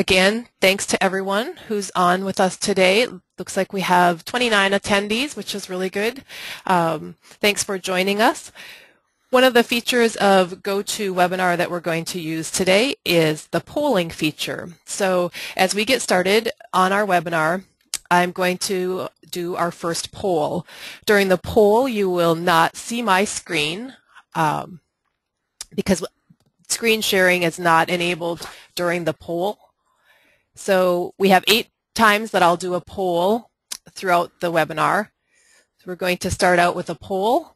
Again, thanks to everyone who's on with us today. Looks like we have 29 attendees, which is really good. Thanks for joining us. One of the features of GoToWebinar that we're going to use today is the polling feature. So as we get started on our webinar, I'm going to do our first poll. During the poll, you will not see my screen because screen sharing is not enabled during the poll. So we have 8 times that I'll do a poll throughout the webinar. So we're going to start out with a poll.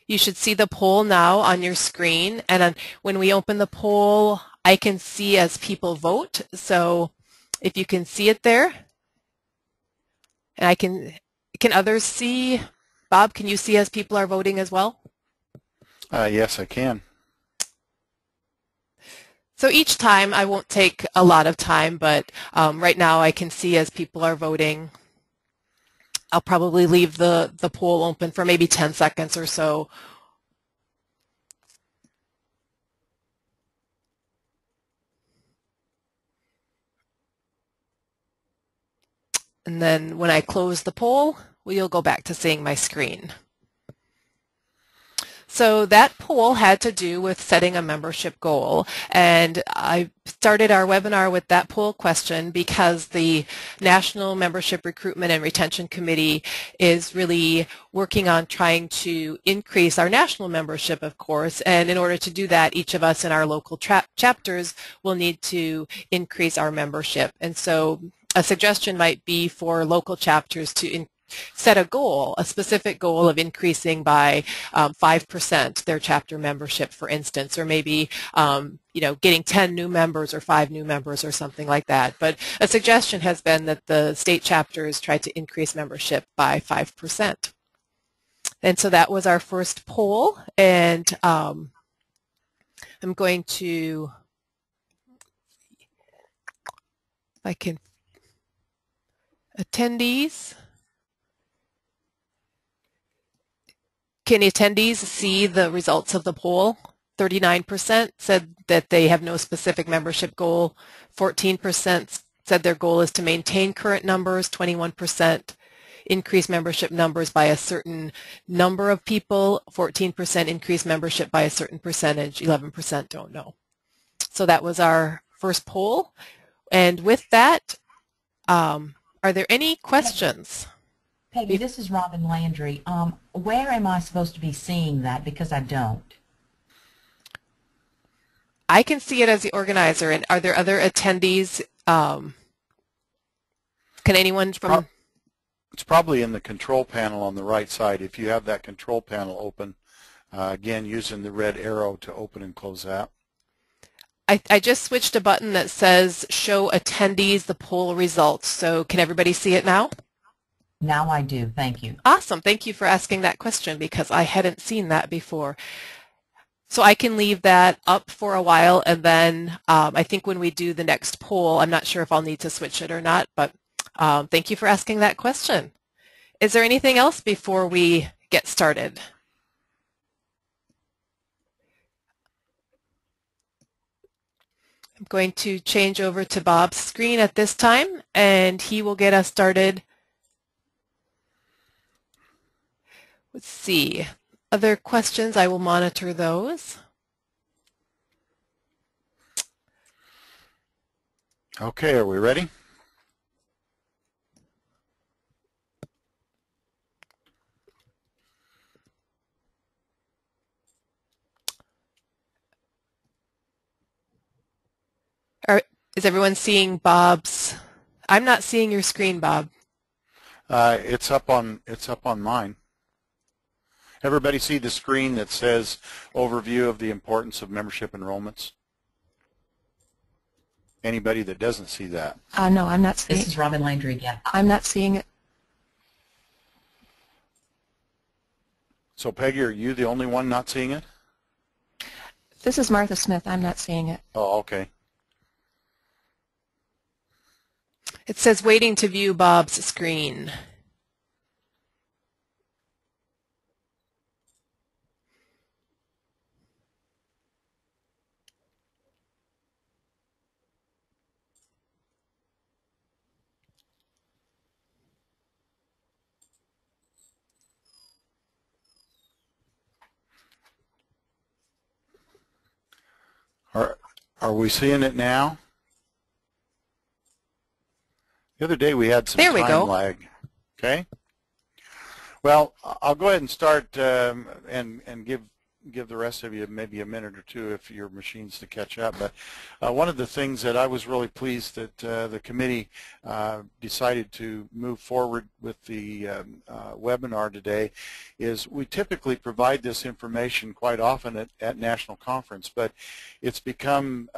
You should see the poll now on your screen, and when we open the poll, I can see as people vote. So if you can see it there, and can others see? Bob, can you see as people are voting as well? Yes, I can. So each time, I won't take a lot of time, but right now I can see as people are voting. I'll probably leave the poll open for maybe 10 seconds or so. And then when I close the poll, we'll go back to seeing my screen. So that poll had to do with setting a membership goal, and I started our webinar with that poll question because the National Membership Recruitment and Retention Committee is really working on trying to increase our national membership, of course, and in order to do that, each of us in our local chapters will need to increase our membership. And so a suggestion might be for local chapters to set a goal, a specific goal of increasing by 5% their chapter membership, for instance, or maybe getting 10 new members or 5 new members or something like that. But a suggestion has been that the state chapters try to increase membership by 5%. And so that was our first poll, and I'm going to, if I can, attendees. Can attendees see the results of the poll? 39% said that they have no specific membership goal. 14% said their goal is to maintain current numbers. 21% increase membership numbers by a certain number of people. 14% increase membership by a certain percentage. 11% don't know. So that was our first poll. And with that, are there any questions? Peggy, this is Robin Landry. Where am I supposed to be seeing that? Because I don't. I can see it as the organizer. And are there other attendees? Can anyone from... It's probably in the control panel on the right side. If you have that control panel open, again, using the red arrow to open and close that. I just switched a button that says show attendees the poll results. So can everybody see it now? Now I do. Thank you. Awesome. Thank you for asking that question because I hadn't seen that before. So I can leave that up for a while, and then I think when we do the next poll, I'm not sure if I'll need to switch it or not, but thank you for asking that question. Is there anything else before we get started? I'm going to change over to Bob's screen at this time, and he will get us started. Let's see. Other questions, I will monitor those. Okay, are we ready? Is everyone seeing Bob's? I'm not seeing your screen, Bob. It's up on mine. Everybody see the screen that says overview of the importance of membership enrollments? Anybody that doesn't see that? No, I'm not seeing it. This is Robin Landry again. I'm not seeing it. So Peggy, are you the only one not seeing it? This is Martha Smith. I'm not seeing it. Oh, okay. It says waiting to view Bob's screen. Are we seeing it now? The other day we had some There we time go. lag. Okay. Well, I'll go ahead and start and give the rest of you maybe a minute or two if your machine's to catch up. But one of the things that I was really pleased that the committee decided to move forward with the webinar today is we typically provide this information quite often at National Conference, but it's become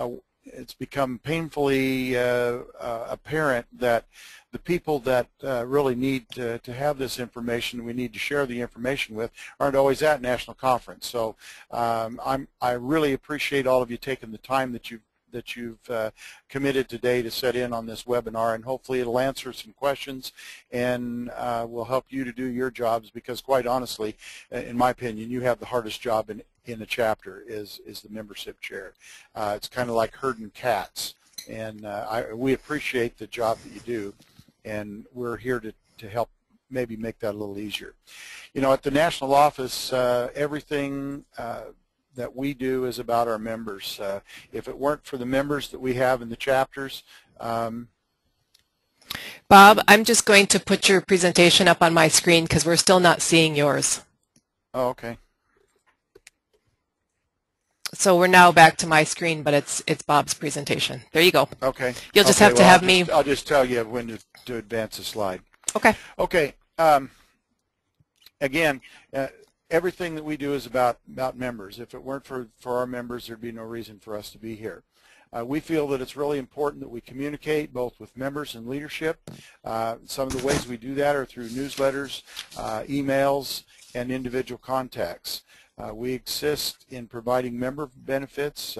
painfully apparent that the people that really need to have this information, we need to share the information with, aren't always at National Conference. So I really appreciate all of you taking the time that you've committed today to set in on this webinar, and hopefully it'll answer some questions and will help you to do your jobs, because quite honestly, in my opinion, you have the hardest job in a chapter is the membership chair. It's kind of like herding cats, and we appreciate the job that you do, and we're here to help maybe make that a little easier. You know, at the national office, everything that we do is about our members. If it weren't for the members that we have in the chapters, Bob, I'm just going to put your presentation up on my screen because we're still not seeing yours. Oh, okay. So we're now back to my screen, but it's Bob's presentation. There you go. Okay. You'll just have to have me. I'll just tell you when to advance the slide. Okay. Okay. Again, everything that we do is about members. If it weren't for our members, there'd be no reason for us to be here. We feel that it's really important that we communicate both with members and leadership. Some of the ways we do that are through newsletters, emails, and individual contacts. We assist in providing member benefits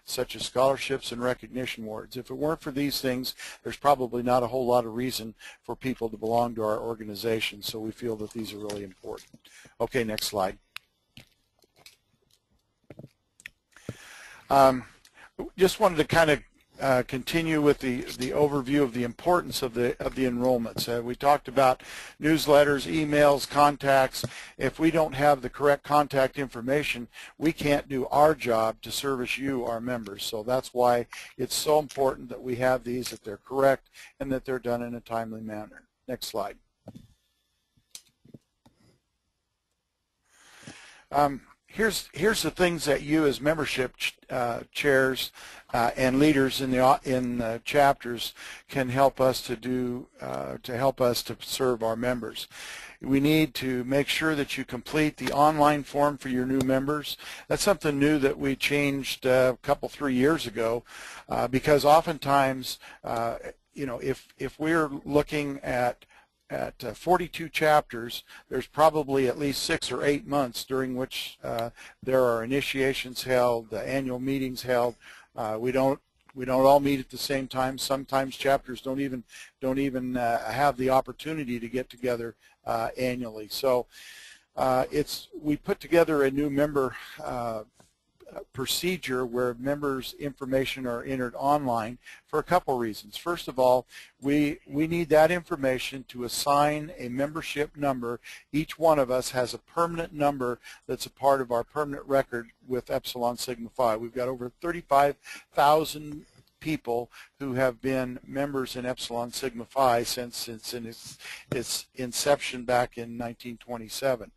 such as scholarships and recognition awards. If it weren't for these things, there's probably not a whole lot of reason for people to belong to our organization, so we feel that these are really important. Okay, next slide. Just wanted to kind of continue with the overview of the importance of the enrollments. We talked about newsletters, emails, contacts. If we don't have the correct contact information, we can't do our job to service you, our members. So that's why it's so important that we have these, that they're correct, and that they're done in a timely manner. Next slide. Here's the things that you as membership chairs and leaders in the chapters can help us to do to help us to serve our members. We need to make sure that you complete the online form for your new members. That's something new that we changed a couple, 3 years ago, because oftentimes, you know, if we're looking at 42 chapters, there's probably at least 6 or 8 months during which there are initiations held, annual meetings held. We don't all meet at the same time. Sometimes chapters don't even have the opportunity to get together annually. So we put together a new member procedure where members' information are entered online for a couple reasons. First of all, we need that information to assign a membership number. Each one of us has a permanent number that's a part of our permanent record with Epsilon Sigma Phi. We've got over 35,000 people who have been members in Epsilon Sigma Phi since its inception back in 1927.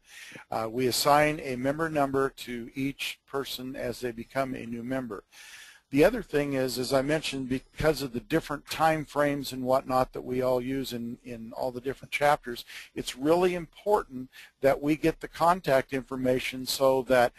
We assign a member number to each person as they become a new member. The other thing is, as I mentioned, because of the different time frames and whatnot that we all use in all the different chapters, it's really important that we get the contact information so that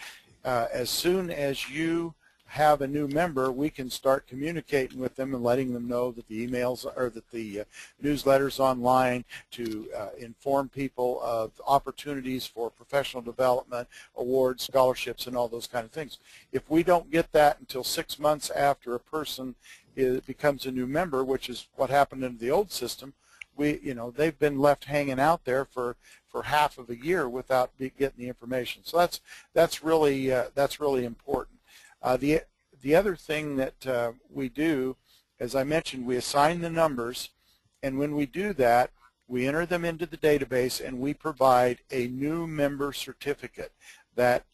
as soon as you have a new member, we can start communicating with them and letting them know that the emails or that the newsletters online to inform people of opportunities for professional development, awards, scholarships, and all those kind of things. If we don't get that until 6 months after a person becomes a new member, which is what happened in the old system, they've been left hanging out there for half of a year without getting the information. So that's really important. The other thing that we do, as I mentioned, we assign the numbers, and when we do that, we enter them into the database and we provide a new member certificate that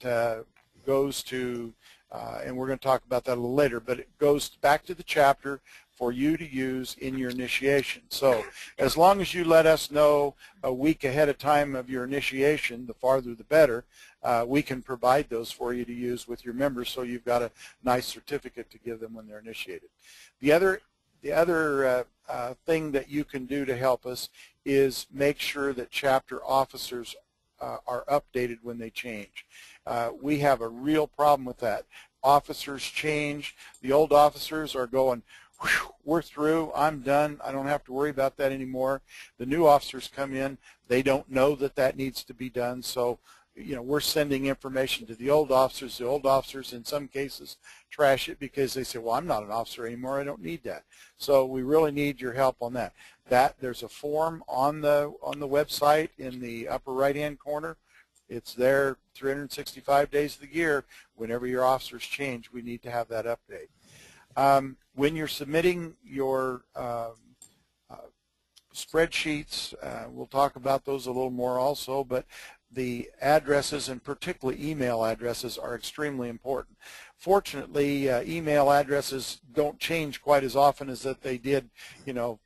goes to and we're going to talk about that a little later, but it goes back to the chapter for you to use in your initiation. So as long as you let us know a week ahead of time of your initiation, the farther the better, we can provide those for you to use with your members, so you've got a nice certificate to give them when they're initiated. The other thing that you can do to help us is make sure that chapter officers are updated when they change. We have a real problem with that. Officers change. The old officers are going, whew, we're through, I'm done, I don't have to worry about that anymore. The new officers come in, they don't know that that needs to be done, so we're sending information to the old officers. The old officers in some cases trash it because they say, well, I'm not an officer anymore, I don't need that. So we really need your help on that. There's a form on the website in the upper right hand corner. It's there 365 days of the year. Whenever your officers change, we need to have that update. When you're submitting your spreadsheets, we'll talk about those a little more also, but the addresses, and particularly email addresses, are extremely important. Fortunately, email addresses don't change quite as often as that they did,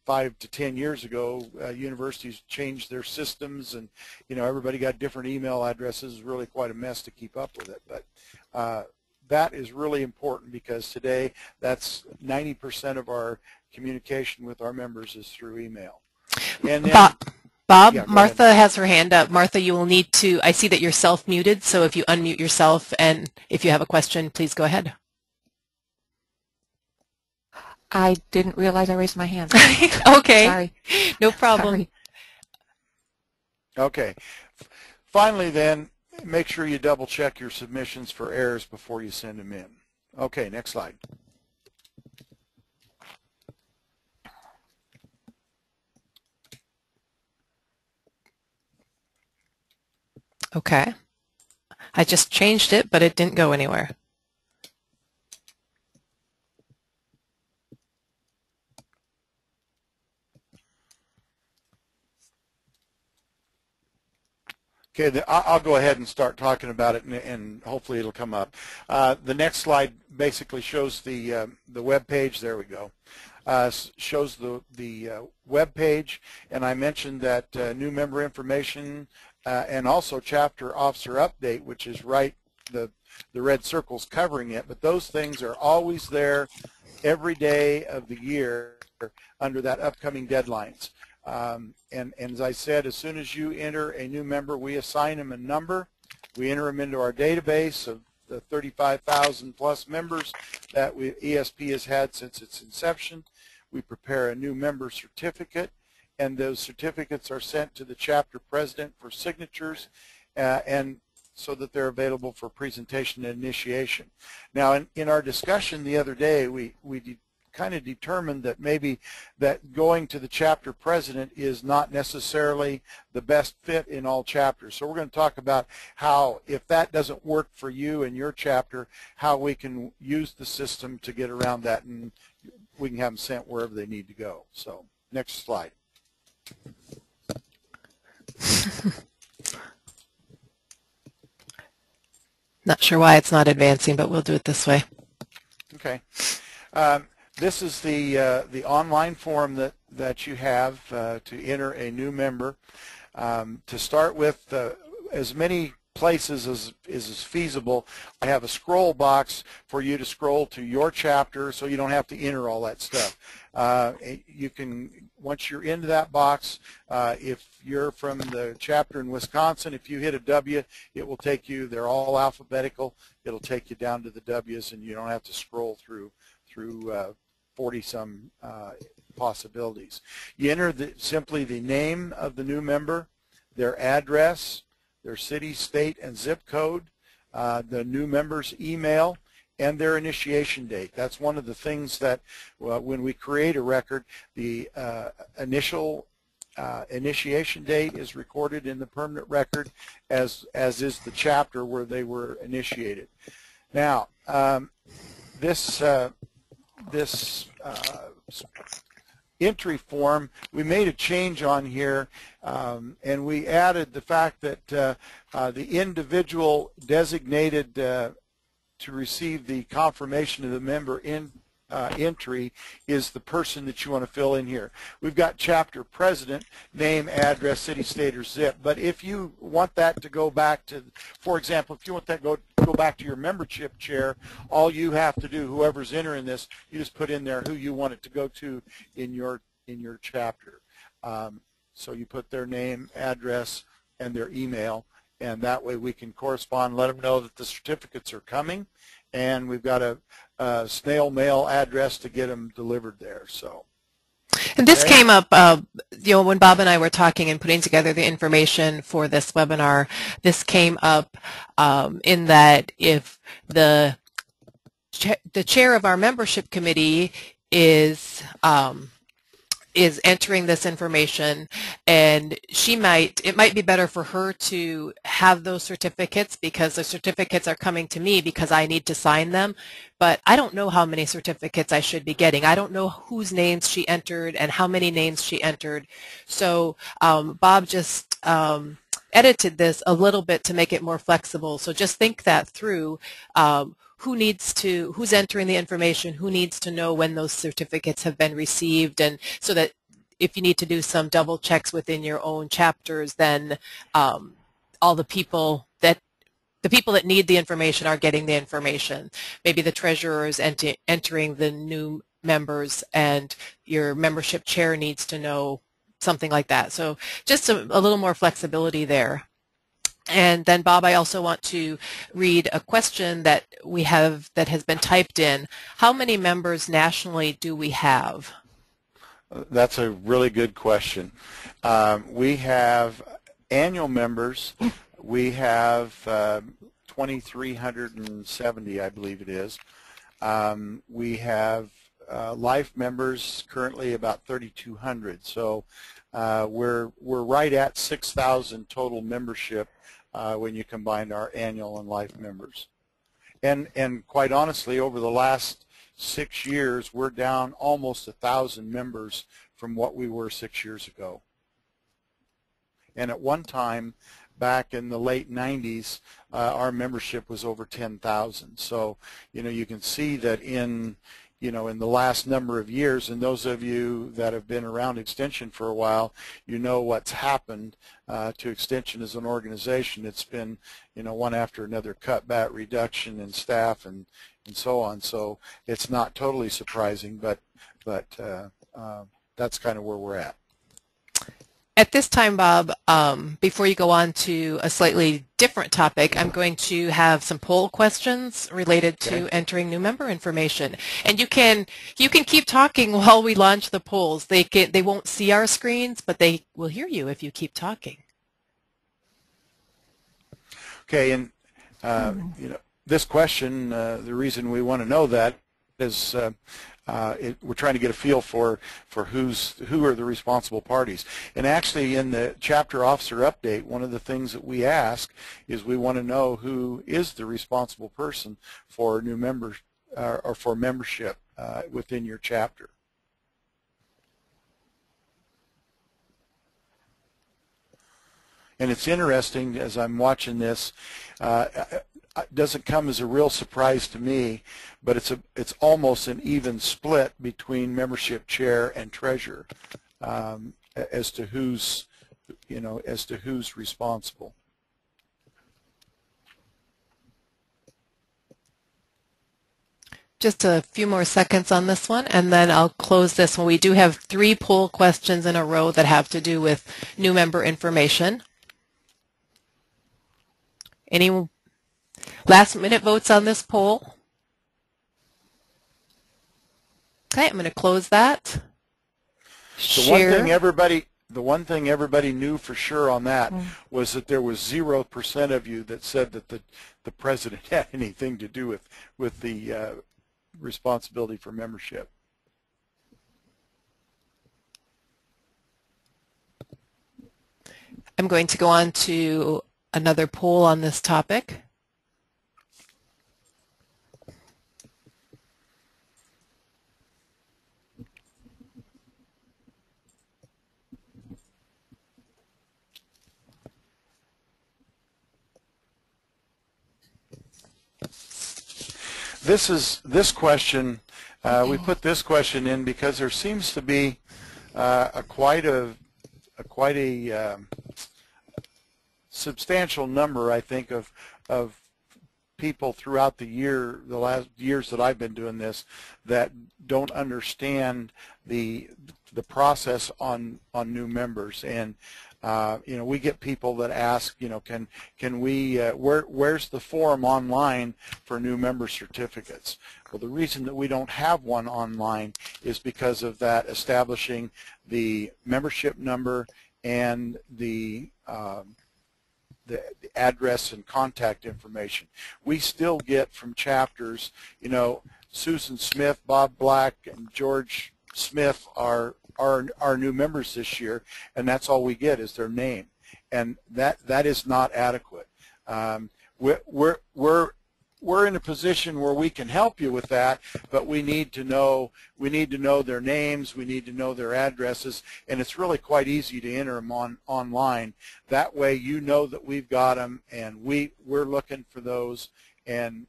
5 to 10 years ago. Universities changed their systems, and everybody got different email addresses. It's really quite a mess to keep up with it. But that is really important, because today that's 90% of our communication with our members is through email. And then, Bob, yeah, Martha has her hand up. Martha, you will need to, I see that you're self-muted, so if you unmute yourself and if you have a question, please go ahead. I didn't realize I raised my hand. Okay. Sorry. No problem. Sorry. okay. Finally then, make sure you double check your submissions for errors before you send them in. Okay, next slide. Okay. I just changed it, but it didn't go anywhere. Okay, I'll go ahead and start talking about it, and hopefully it'll come up. The next slide basically shows the web page. There we go. Shows the web page, and I mentioned that new member information and also chapter officer update, which is right, the red circle's covering it, but those things are always there every day of the year under that upcoming deadlines. And as I said, as soon as you enter a new member, we assign them a number. We enter them into our database of the 35,000 plus members that ESP has had since its inception. We prepare a new member certificate, and those certificates are sent to the chapter president for signatures, and so that they're available for presentation and initiation. Now, in our discussion the other day, we kind of determined that maybe that going to the chapter president is not necessarily the best fit in all chapters. So we're going to talk about how, if that doesn't work for you and your chapter, how we can use the system to get around that, and we can have them sent wherever they need to go. So next slide. Not sure why it's not advancing, but we'll do it this way. Okay. This is the online form that you have to enter a new member. To start with, as many places as is feasible, I have a scroll box for you to scroll to your chapter, so you don't have to enter all that stuff. You can, once you're into that box, if you're from the chapter in Wisconsin, if you hit a W, it will take you, they're all alphabetical, it'll take you down to the W's, and you don't have to scroll through 40-some possibilities. You enter simply the name of the new member, their address, their city, state, and zip code, the new member's email, and their initiation date. That's one of the things that when we create a record, the initial initiation date is recorded in the permanent record, as is the chapter where they were initiated. Now, this entry form, we made a change on here, and we added the fact that the individual designated to receive the confirmation of the member entry is the person that you want to fill in here. We've got chapter president, name, address, city, state, or zip. But if you want that to go back to, for example, if you want that to go back to your membership chair, all you have to do, whoever's entering this, you just put in there who you want it to go to in your chapter. So you put their name, address, and their email, and that way we can correspond, let them know that the certificates are coming, and we've got a snail mail address to get them delivered there. So, and this came up, when Bob and I were talking and putting together the information for this webinar. This came up in that if the chair of our membership committee is entering this information, and it might be better for her to have those certificates, because the certificates are coming to me because I need to sign them, but I don't know how many certificates I should be getting. I don't know whose names she entered and how many names she entered. So Bob just edited this a little bit to make it more flexible. So just think that through. Who's entering the information, who needs to know when those certificates have been received, and so that if you need to do some double checks within your own chapters, then all the people that need the information are getting the information. Maybe the treasurer is entering the new members, and your membership chair needs to know something like that. So just a little more flexibility there. And then, Bob, I also want to read a question that we have that has been typed in. How many members nationally do we have? That's a really good question. We have annual members. We have 2,370, I believe it is. We have life members currently about 3,200. So we're right at 6,000 total membership when you combine our annual and life members. And quite honestly, over the last 6 years, we're down almost 1,000 members from what we were 6 years ago. And at one time, back in the late 90s, our membership was over 10,000. So, you can see that in the last number of years, and those of you that have been around Extension for a while, you know what's happened to Extension as an organization. It's been, one after another cutback, reduction in staff, and so on. So it's not totally surprising, but that's kind of where we're at. At this time, Bob, before you go on to a slightly different topic, I'm going to have some poll questions related to entering new member information. And you can keep talking while we launch the polls. They won't see our screens, but they will hear you if you keep talking. Okay, and this question, the reason we want to know that is we're trying to get a feel for who are the responsible parties. And actually, in the chapter officer update, one of the things that we ask is we want to know who is the responsible person for new members or for membership within your chapter. And it's interesting as I'm watching this. It doesn't come as a real surprise to me, but it's almost an even split between membership chair and treasurer as to who's responsible. Just a few more seconds on this one, and then I'll close this one. We do have 3 poll questions in a row that have to do with new member information. Any last-minute votes on this poll? Okay, I'm going to close that. The one thing everybody knew for sure on that was that there was 0% of you that said that the president had anything to do with the responsibility for membership. I'm going to go on to another poll on this topic. this question, we put this question in because there seems to be quite a substantial number, I think, of people throughout the last years that I've been doing this, that don't understand the process on new members. And you know, we get people that ask, you know, can we where's the forum online for new member certificates? Well, the reason that we don't have one online is because of that, establishing the membership number and the address and contact information. We still get from chapters, you know, Susan Smith, Bob Black, and George Smith are new members this year, and that's all we get is their name, and that is not adequate. We're in a position where we can help you with that, but we need to know their names, we need to know their addresses, and it's really quite easy to enter them online. That way, you know that we've got them, and we're looking for those, and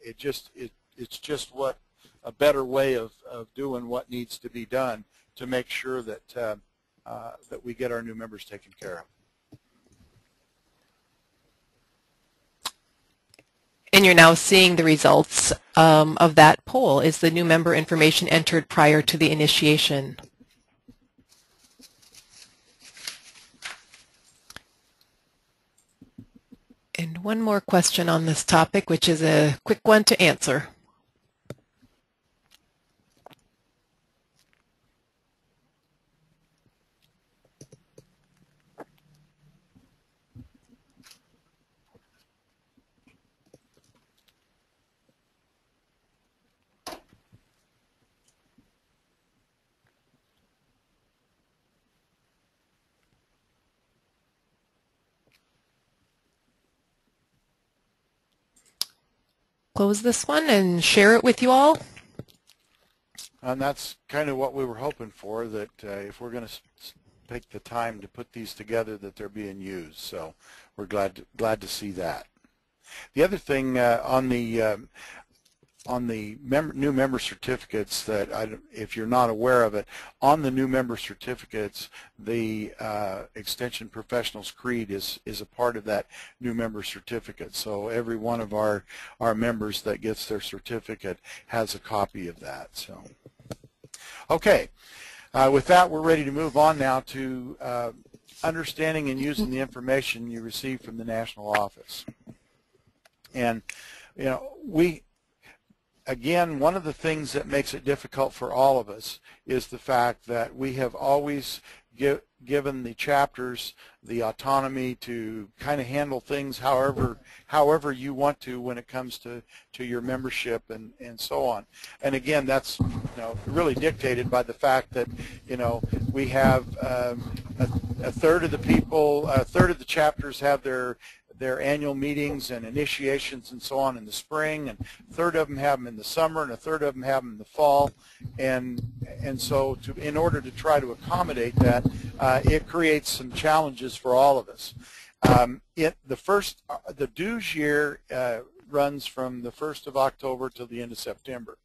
it's just what a better way of doing what needs to be done to make sure that that we get our new members taken care of. And you're now seeing the results of that poll. Is the new member information entered prior to the initiation? And one more question on this topic, which is a quick one to answer. Close this one and share it with you all. And that's kind of what we were hoping for, that if we're going to take the time to put these together, that they're being used. So we're glad to see that. The other thing on the new member certificates, that if you're not aware of it, on the new member certificates, the Extension Professionals Creed is a part of that new member certificate. So every one of our members that gets their certificate has a copy of that. So, okay, with that, we're ready to move on now to understanding and using the information you receive from the national office. And you know, again, one of the things that makes it difficult for all of us is the fact that we have always given the chapters the autonomy to kind of handle things however you want to when it comes to your membership and so on. And again, that's, you know, really dictated by the fact that, you know, we have a third of the people, a third of the chapters have their annual meetings and initiations and so on in the spring, and a third of them have them in the summer, and a third of them have them in the fall, and so in order to try to accommodate that, it creates some challenges for all of us. The dues year runs from the 1st of October till the end of September.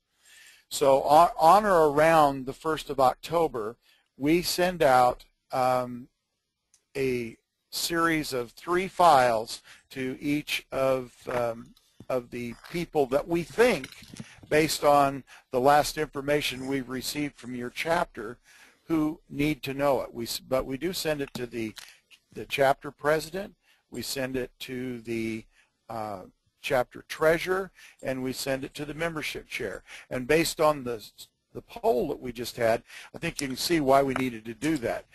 So on or around the 1st of October, we send out a series of 3 files to each of the people that we think, based on the last information we've received from your chapter, who need to know it. But we do send it to the chapter president, we send it to the chapter treasurer, and we send it to the membership chair. And based on the poll that we just had, I think you can see why we needed to do that.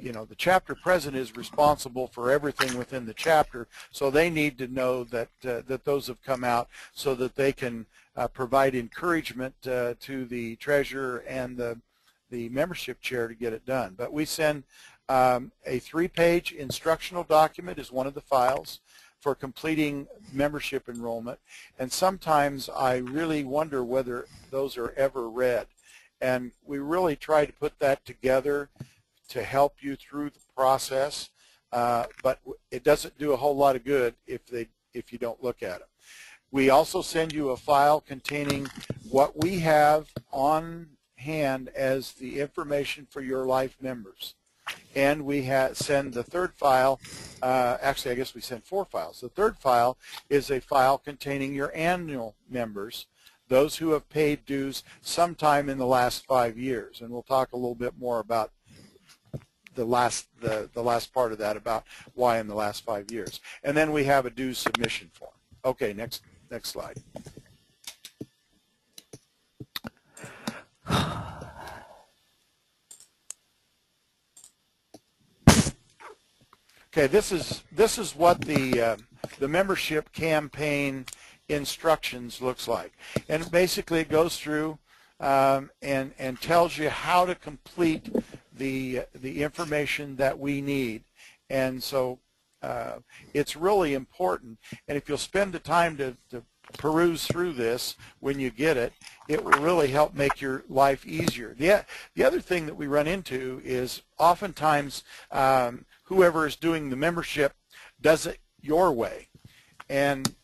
You know, the chapter president is responsible for everything within the chapter, so they need to know that that those have come out, so that they can provide encouragement to the treasurer and the membership chair to get it done. But we send a 3-page instructional document is one of the files for completing membership enrollment, and sometimes I really wonder whether those are ever read, and we really try to put that together to help you through the process, but it doesn't do a whole lot of good if you don't look at them. We also send you a file containing what we have on hand as the information for your life members. And we send the third file, actually I guess we send 4 files. The third file is a file containing your annual members, those who have paid dues sometime in the last 5 years. And we'll talk a little bit more about the last part of that, about why in the last 5 years. And then we have a dues submission form. Okay, next slide. Okay, this is what the membership campaign instructions looks like, and basically it goes through and tells you how to complete the information that we need. And so it's really important, and if you'll spend the time to peruse through this when you get it, it will really help make your life easier. The other thing that we run into is oftentimes whoever is doing the membership does it your way, and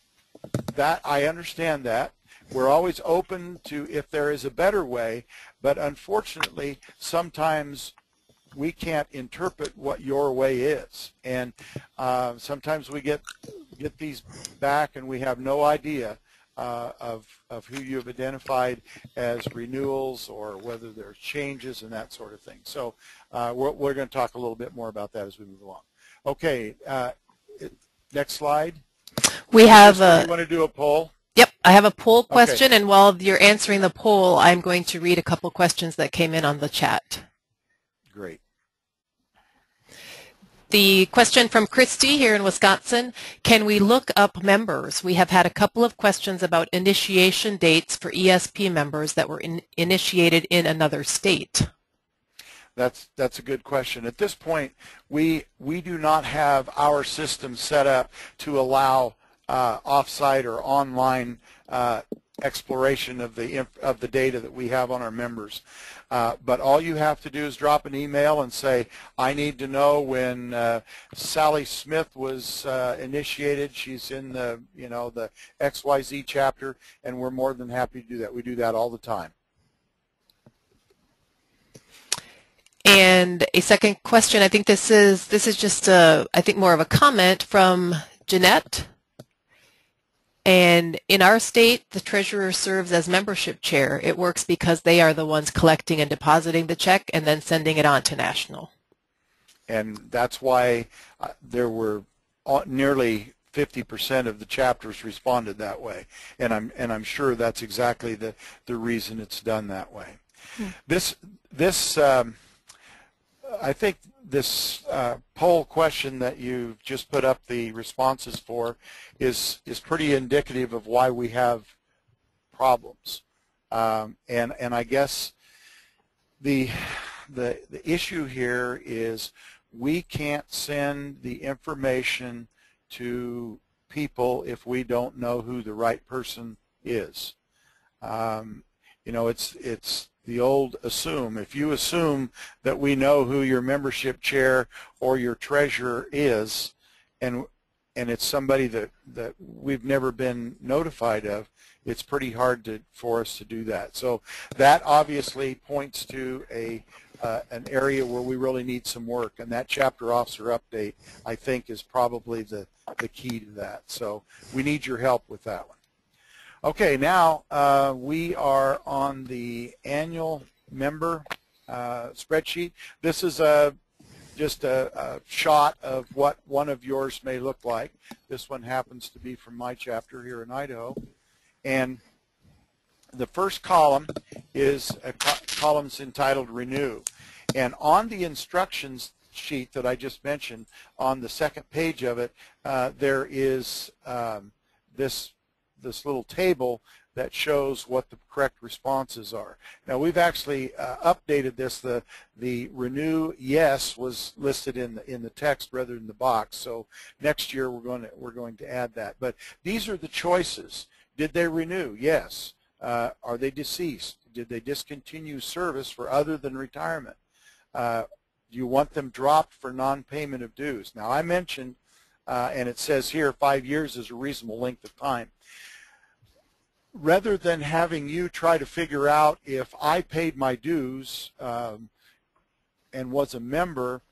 that I understand that. We're always open to if there is a better way, but unfortunately sometimes we can't interpret what your way is, and sometimes we get these back and we have no idea of who you have identified as renewals or whether there's changes and that sort of thing. So we're going to talk a little bit more about that as we move along. Okay, next slide. We have you want to do a poll? Yep, I have a poll question, Okay. and while you're answering the poll, I'm going to read a couple questions that came in on the chat. Great. The question from Christy here in Wisconsin: can we look up members? We have had a couple of questions about initiation dates for ESP members that were initiated in another state. That's a good question. At this point, we do not have our system set up to allow off-site or online exploration of the data that we have on our members. But all you have to do is drop an email and say, I need to know when Sally Smith was initiated. She's in the the XYZ chapter, and we're more than happy to do that. We do that all the time. And a second question, I think this is just I think more of a comment from Jeanette. And in our state, the treasurer serves as membership chair. It works because they are the ones collecting and depositing the check and then sending it on to national. And that's why there were nearly 50% of the chapters responded that way. And I'm sure that's exactly the reason it's done that way. I think this poll question that you just put up the responses for is pretty indicative of why we have problems. And I guess the issue here is we can't send the information to people if we don't know who the right person is. It's the old assume. If you assume that we know who your membership chair or your treasurer is, and it's somebody that we've never been notified of, it's pretty hard for us to do that. So that obviously points to an area where we really need some work, and that chapter officer update, I think, is probably the key to that. So we need your help with that one. Okay, now we are on the annual member spreadsheet. This is just a shot of what one of yours may look like. This one happens to be from my chapter here in Idaho. And the first column is a column entitled Renew. And on the instructions sheet that I just mentioned, on the second page of it, there is this little table that shows what the correct responses are. Now we've actually updated this. The renew yes was listed in the text rather than the box. So next year we're going to add that. But these are the choices. Did they renew? Yes. Are they deceased? Did they discontinue service for other than retirement? Do you want them dropped for non-payment of dues? Now I mentioned, and it says here 5 years is a reasonable length of time. rather than having you try to figure out if I paid my dues and was a member,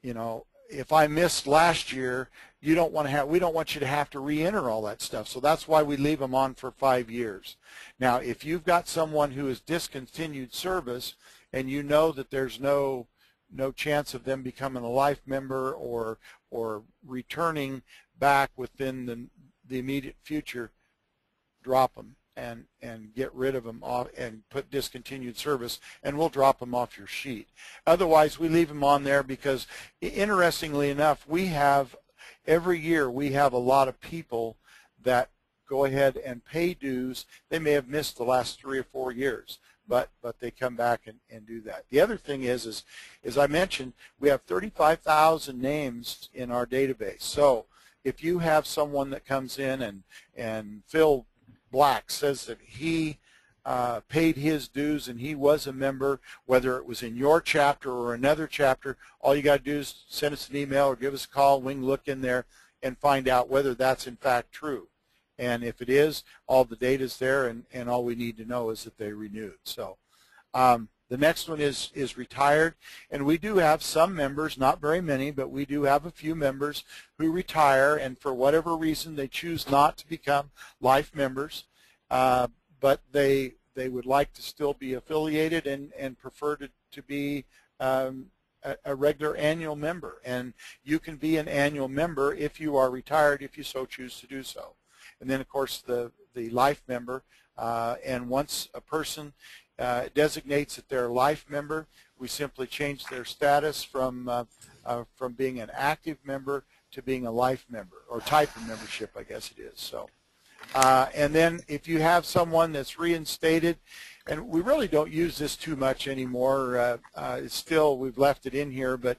you know, if I missed last year, we don't want you to have to re-enter all that stuff. So that's why we leave them on for 5 years. Now, if you've got someone who has discontinued service and you know that there's no chance of them becoming a life member or returning back within the immediate future, drop them and get rid of them off and put discontinued service, and we'll drop them off your sheet. Otherwise, we leave them on there because, interestingly enough, every year we have a lot of people that go ahead and pay dues. They may have missed the last 3 or 4 years, but they come back and do that. The other thing is, as I mentioned, we have 35,000 names in our database. So if you have someone that comes in and Phil Black says that he paid his dues and he was a member, whether it was in your chapter or another chapter, all you got to do is send us an email or give us a call. We can look in there and find out whether that's in fact true. And if it is, all the data is there, and all we need to know is that they renewed. So the next one is retired, and we do have some members, not very many, but we do have a few members who retire, and for whatever reason they choose not to become life members, but they would like to still be affiliated and prefer to be a regular annual member. And you can be an annual member if you are retired, if you so choose to do so. And then, of course, the life member, and once a person designates that they're a life member, we simply change their status from being an active member to being a life member, or type of membership, I guess it is. So, and then if you have someone that's reinstated, and we really don't use this too much anymore, it's still, we've left it in here, but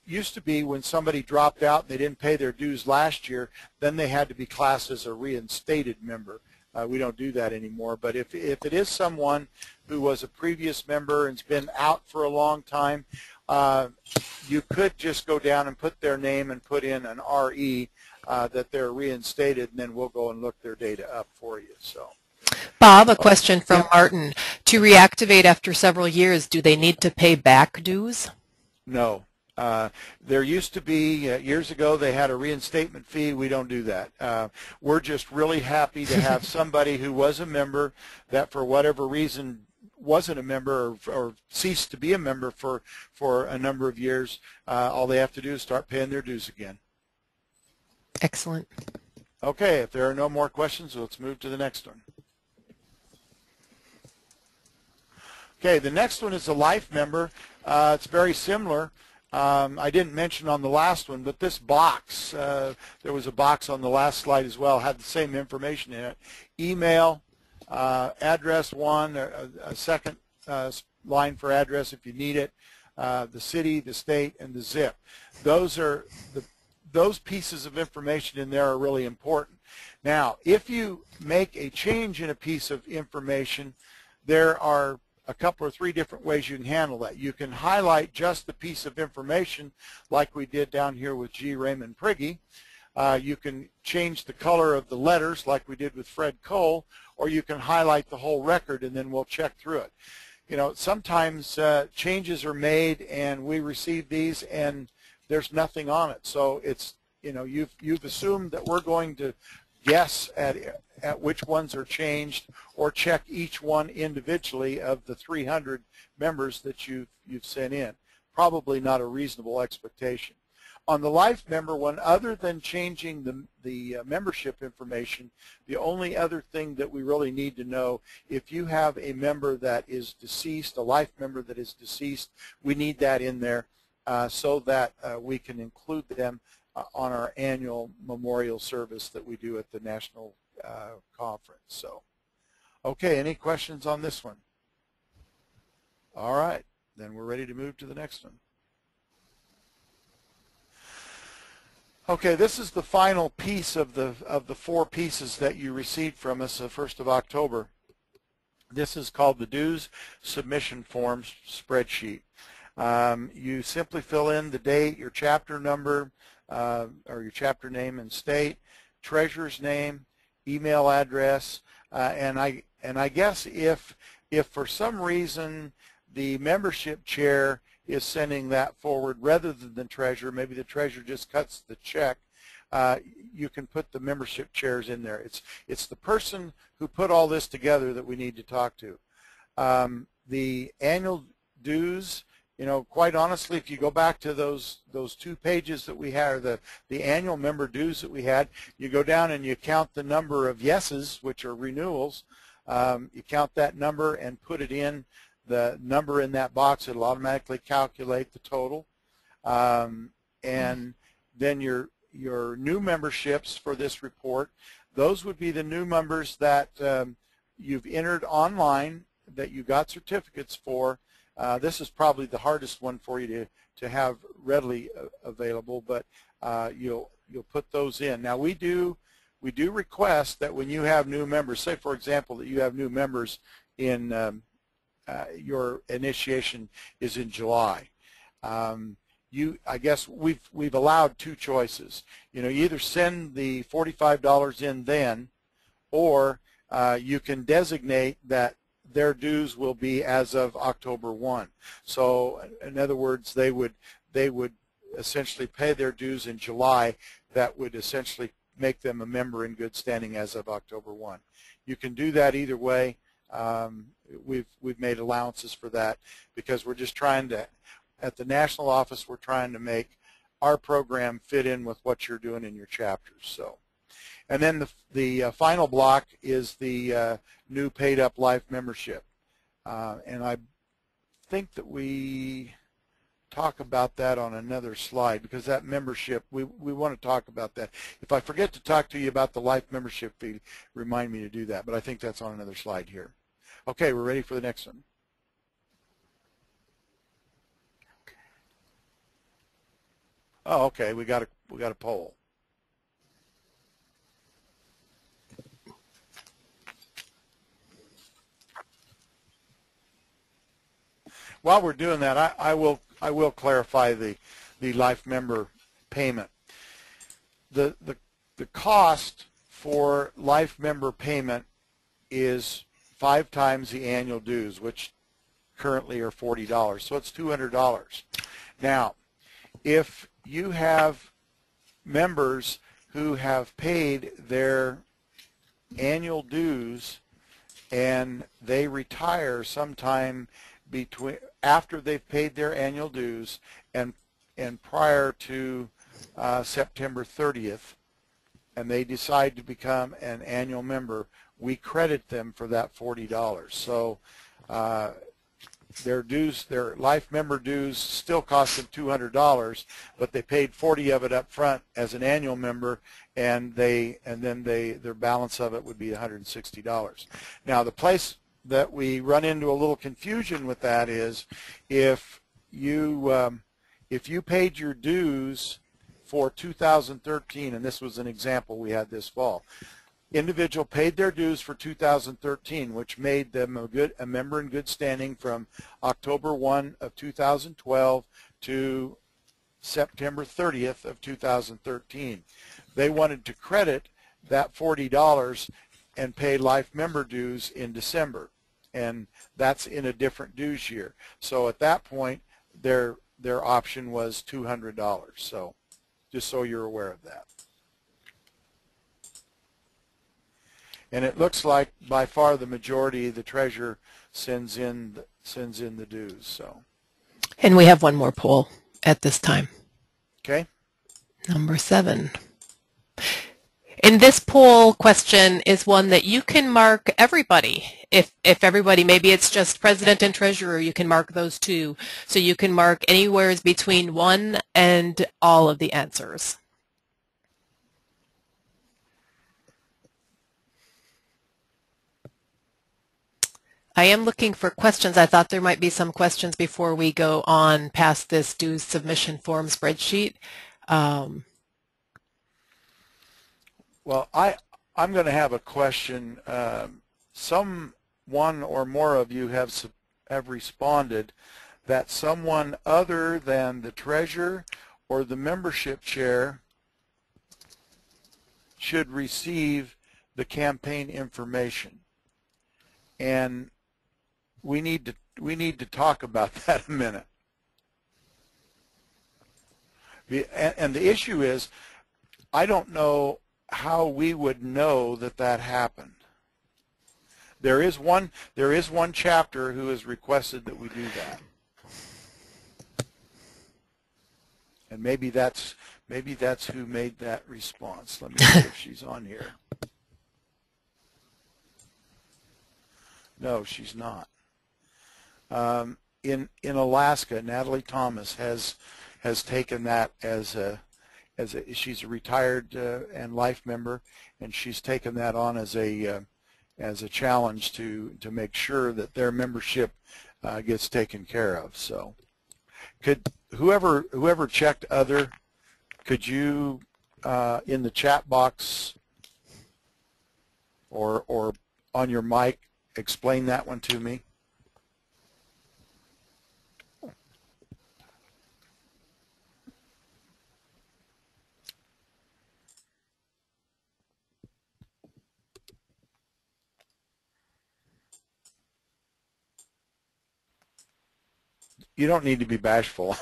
used to be when somebody dropped out and they didn't pay their dues last year, then they had to be classed as a reinstated member. We don't do that anymore. But if it is someone who was a previous member and's been out for a long time, you could just go down and put their name and put in an RE that they're reinstated, and then we'll go and look their data up for you. So, Bob, a question from Martin. To reactivate after several years, do they need to pay back dues? No. There used to be, years ago, they had a reinstatement fee. We don't do that. We're just really happy to have somebody who was a member that for whatever reason wasn't a member or ceased to be a member for a number of years. All they have to do is start paying their dues again. Excellent. Okay, if there are no more questions, let's move to the next one. Okay, the next one is a life member. It's very similar. I didn't mention on the last one, but this box, there was a box on the last slide as well, had the same information in it. Email, address one, a second line for address if you need it, the city, the state, and the zip. Those pieces of information in there are really important. Now, if you make a change in a piece of information, there are a couple or 3 different ways you can handle that. You can highlight just the piece of information like we did down here with G. Raymond Prigge. You can change the color of the letters like we did with Fred Cole, or you can highlight the whole record and then we'll check through it. You know, sometimes changes are made and we receive these and there's nothing on it. So it's, you know, you've assumed that we're going to guess at which ones are changed or check each one individually of the 300 members that you've sent in. Probably not a reasonable expectation. On the life member one, other than changing the membership information, the only other thing that we really need to know, if you have a member that is deceased, a life member that is deceased, we need that in there so that we can include them on our annual memorial service that we do at the National Conference. So, okay, any questions on this one? All right, then we're ready to move to the next one. Okay, this is the final piece of the 4 pieces that you received from us the 1st of October. This is called the Dues Submission Forms Spreadsheet. You simply fill in the date, your chapter number, or your chapter name and state, treasurer's name, email address. and I guess if for some reason the membership chair is sending that forward rather than the treasurer, maybe the treasurer just cuts the check, you can put the membership chairs in there. It's the person who put all this together that we need to talk to. The annual dues, quite honestly, if you go back to those 2 pages that we had, or the annual member dues that we had, you go down and you count the number of yeses, which are renewals. You count that number and put it in the number in that box. It'll automatically calculate the total. And then your new memberships for this report, those would be the new members that you've entered online that you got certificates for. This is probably the hardest one for you to have readily available, but you'll put those in. Now we do request that when you have new members, say for example that you have new members in your initiation is in July. I guess we've allowed 2 choices. You either send the $45 in then, or you can designate that their dues will be as of October 1. So in other words, they would essentially pay their dues in July. That would essentially make them a member in good standing as of October 1. You can do that either way. We've made allowances for that because we're just trying to, at the national office, we're trying to make our program fit in with what you're doing in your chapters. So, and then the final block is the new paid-up life membership, and I think that we talk about that on another slide, because that membership, we want to talk about that. If I forget to talk to you about the life membership fee, remind me to do that, but I think that's on another slide here. Okay, we're ready for the next one. Oh, okay, we got a poll. While we're doing that, I will clarify the life member payment. The cost for life member payment is 5 times the annual dues, which currently are $40. So it's $200. Now, if you have members who have paid their annual dues and they retire sometime after they've paid their annual dues and prior to September 30th, and they decide to become an annual member, we credit them for that $40. So their dues, their life member dues, still cost them $200, but they paid 40 of it up front as an annual member, and then their balance of it would be $160. Now the place that we run into a little confusion with that is if you paid your dues for 2013, and this was an example we had this fall. Individual paid their dues for 2013, which made them a member in good standing from October 1 of 2012 to September 30th of 2013. They wanted to credit that $40 and pay life member dues in December, and that's in a different dues year. So at that point, their option was $200. So just so you're aware of that. And it looks like by far the majority, the treasurer sends in the dues. So. And we have one more poll at this time. Okay. Number 7. And this poll question is one that you can mark everybody. If everybody, maybe it's just president and treasurer, you can mark those 2. So you can mark anywhere between 1 and all of the answers. I am looking for questions. I thought there might be some questions before we go on past this dues submission form spreadsheet. Well, I'm going to have a question. One or more of you have responded that someone other than the treasurer or the membership chair should receive the campaign information. and we need to talk about that a minute. And the issue is, I don't know how we would know that that happened. There is one chapter who has requested that we do that, and maybe that's who made that response. Let me see if she's on here. No, she's not. In Alaska, Natalie Thomas has taken that as she's a retired and life member, and she's taken that on as a challenge to make sure that their membership gets taken care of. So, could whoever checked other, could you in the chat box or on your mic explain that one to me? You don't need to be bashful.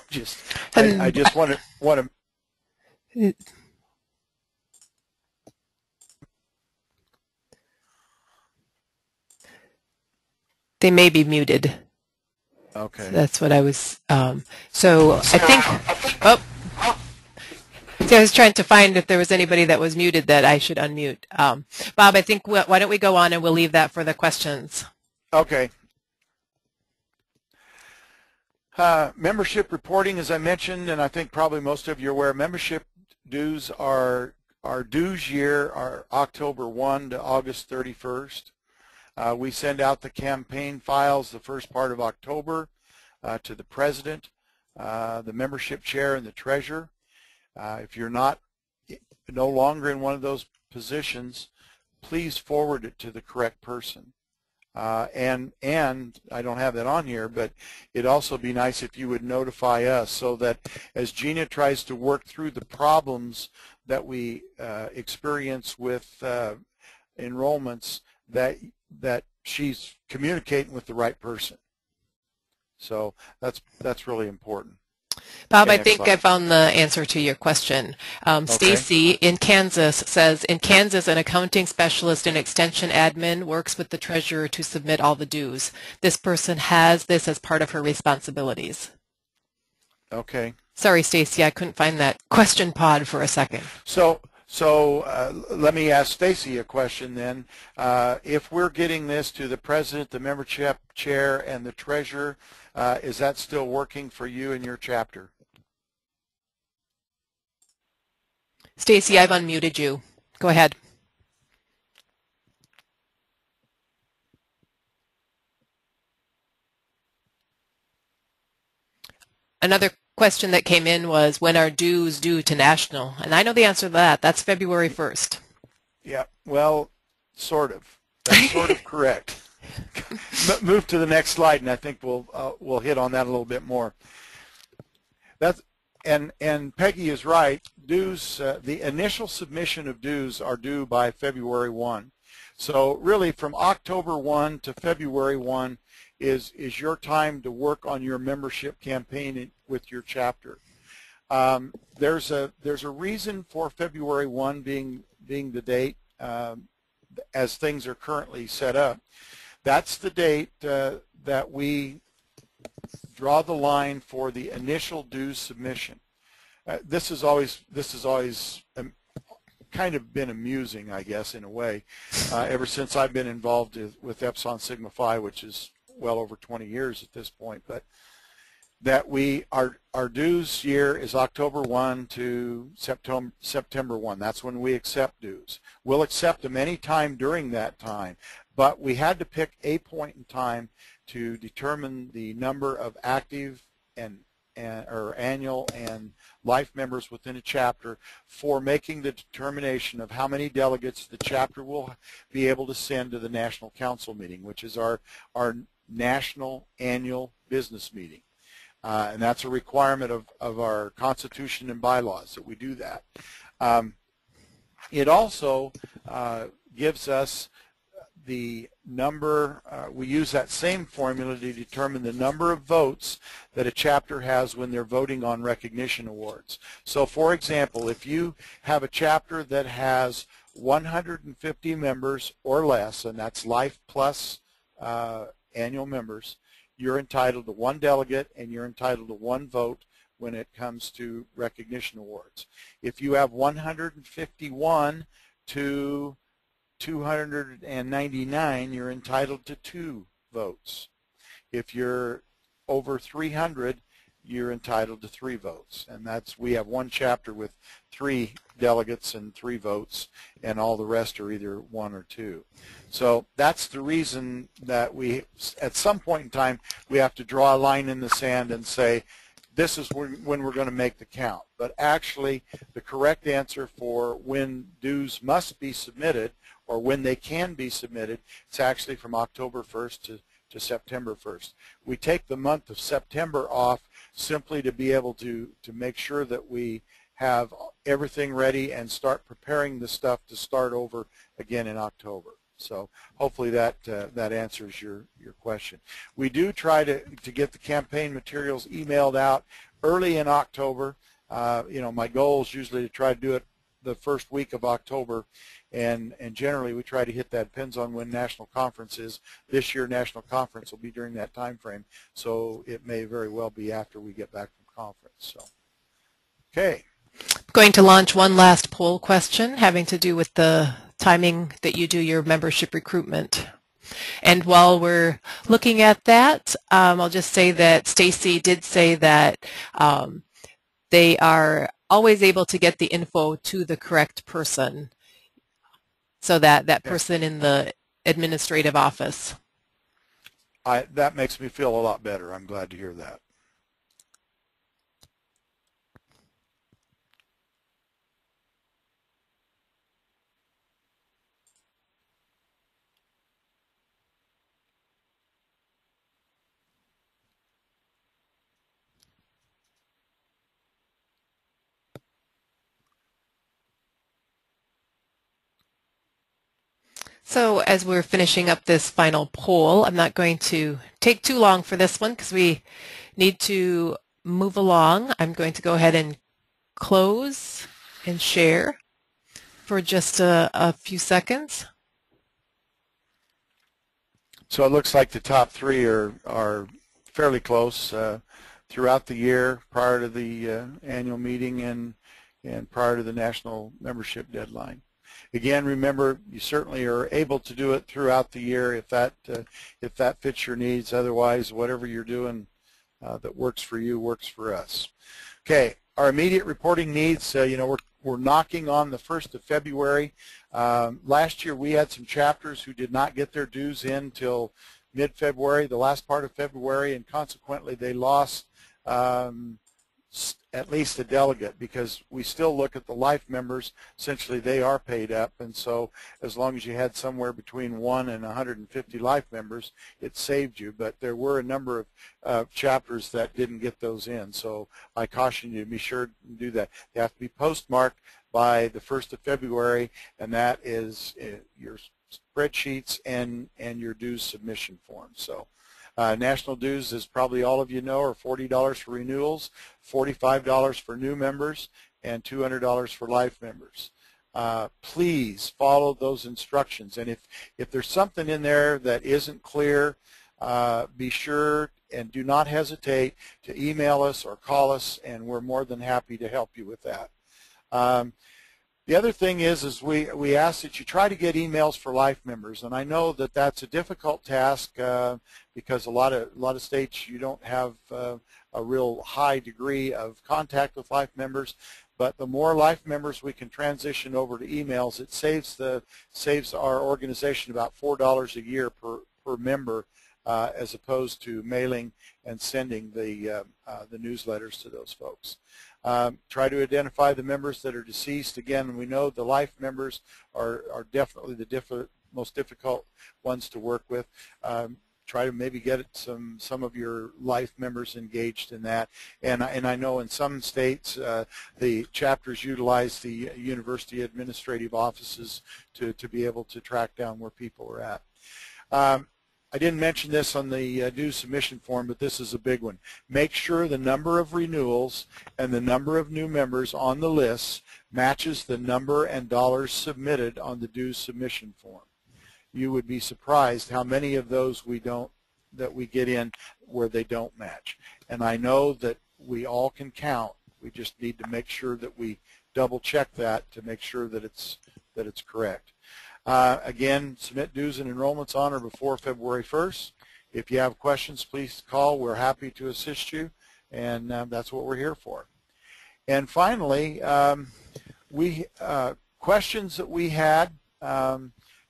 I just want to. They may be muted. Okay. So that's what I was. So I think. Oh. So I was trying to find if there was anybody that was muted that I should unmute. Bob, I think why don't we go on and we'll leave that for the questions. Okay. Membership reporting, as I mentioned, and I think probably most of you are aware, membership dues our dues year are October 1 to August 31st. We send out the campaign files the first part of October to the president, the membership chair, and the treasurer. If you're no longer in one of those positions, please forward it to the correct person. And I don't have that on here, but it'd also be nice if you would notify us so that as Gina tries to work through the problems that we experience with enrollments, that she's communicating with the right person. So that's really important. Bob, Okay, I think I found the answer to your question. Stacy in Kansas says, in Kansas, an accounting specialist and extension admin works with the treasurer to submit all the dues. This person has this as part of her responsibilities. Okay. Sorry, Stacy, I couldn't find that question pod for a second. So let me ask Stacy a question then. If we're getting this to the president, the membership chair, and the treasurer, is that still working for you and your chapter? Stacy, I've unmuted you. Go ahead. Another question that came in was, when are dues due to national? And I know the answer to that. That's February 1st. Yeah, well, sort of. That's sort of correct. Move to the next slide, and I think we'll hit on that a little bit more. And Peggy is right. Dues, the initial submission of dues are due by February 1. So really, from October 1 to February 1 is your time to work on your membership campaign with your chapter. There's a reason for February 1 being the date as things are currently set up. That's the date that we draw the line for the initial dues submission. This has always kind of been amusing, I guess, in a way, ever since I've been involved with Epsilon Sigma Phi, which is well over 20 years at this point. But that our dues year is October 1 to September 1. That's when we accept dues. We'll accept them any time during that time, but we had to pick a point in time to determine the number of active or annual and life members within a chapter for making the determination of how many delegates the chapter will be able to send to the National Council meeting, which is our national annual business meeting. And that's a requirement of our Constitution and bylaws that we do that. It also gives us the number, we use that same formula to determine the number of votes that a chapter has when they're voting on recognition awards. So for example, if you have a chapter that has 150 members or less, and that's life plus annual members, you're entitled to 1 delegate and you're entitled to 1 vote when it comes to recognition awards. If you have 151 to 299, you're entitled to 2 votes. If you're over 300, you're entitled to 3 votes. And that's, we have 1 chapter with 3 delegates and 3 votes, and all the rest are either 1 or 2. So that's the reason that we, at some point in time, we have to draw a line in the sand and say, this is when we're going to make the count. But actually, the correct answer for when dues must be submitted, or when they can be submitted, it's actually from October 1st to September 1st. We take the month of September off simply to be able to make sure that we have everything ready and start preparing the stuff to start over again in October. So hopefully that that answers your question. We do try to get the campaign materials emailed out early in October. You know, my goal is usually to try to do it the first week of October, and generally we try to hit that. Depends on when National Conference is. This year National Conference will be during that time frame, so it may very well be after we get back from conference. So, okay. I'm going to launch one last poll question having to do with the timing that you do your membership recruitment. And while we're looking at that, I'll just say that Stacy did say that they are always able to get the info to the correct person, so that that person in the administrative office. That makes me feel a lot better. I'm glad to hear that. So as we're finishing up this final poll, I'm not going to take too long for this one because we need to move along. I'm going to go ahead and close and share for just a few seconds. So it looks like the top 3 are fairly close throughout the year, prior to the annual meeting and prior to the national membership deadline. Again, remember, you certainly are able to do it throughout the year if that fits your needs. Otherwise, whatever you're doing that works for you works for us. Okay, our immediate reporting needs. You know, we're knocking on the 1st of February. Last year, we had some chapters who did not get their dues in till mid-February, the last part of February, and consequently, they lost at least a delegate, because we still look at the life members. Essentially, they are paid up, and so as long as you had somewhere between 1 and 150 life members, it saved you. But there were a number of chapters that didn't get those in, so I caution you to be sure to do that. They have to be postmarked by the 1st of February, and that is your spreadsheets and your dues submission forms. So national dues, as probably all of you know, are $40 for renewals, $45 for new members, and $200 for life members. Please follow those instructions, and if there's something in there that isn't clear, be sure and do not hesitate to email us or call us, and we're more than happy to help you with that. The other thing is we ask that you try to get emails for life members, and I know that that's a difficult task because a lot of states you don't have a real high degree of contact with life members. But the more life members we can transition over to emails, it saves our organization about $4 a year per member, as opposed to mailing and sending the newsletters to those folks. Try to identify the members that are deceased. Again, we know the life members are definitely the most difficult ones to work with. Try to maybe get some of your life members engaged in that. And I know in some states the chapters utilize the university administrative offices to be able to track down where people are at. I didn't mention this on the dues submission form, but this is a big one. Make sure the number of renewals and the number of new members on the list matches the number and dollars submitted on the dues submission form. You would be surprised how many of those we get in where they don't match. And I know that we all can count. We just need to make sure that we double check that to make sure that it's correct. Again, submit dues and enrollments on or before February 1st. If you have questions, please call. We're happy to assist you, and that's what we're here for. And finally, questions that we had,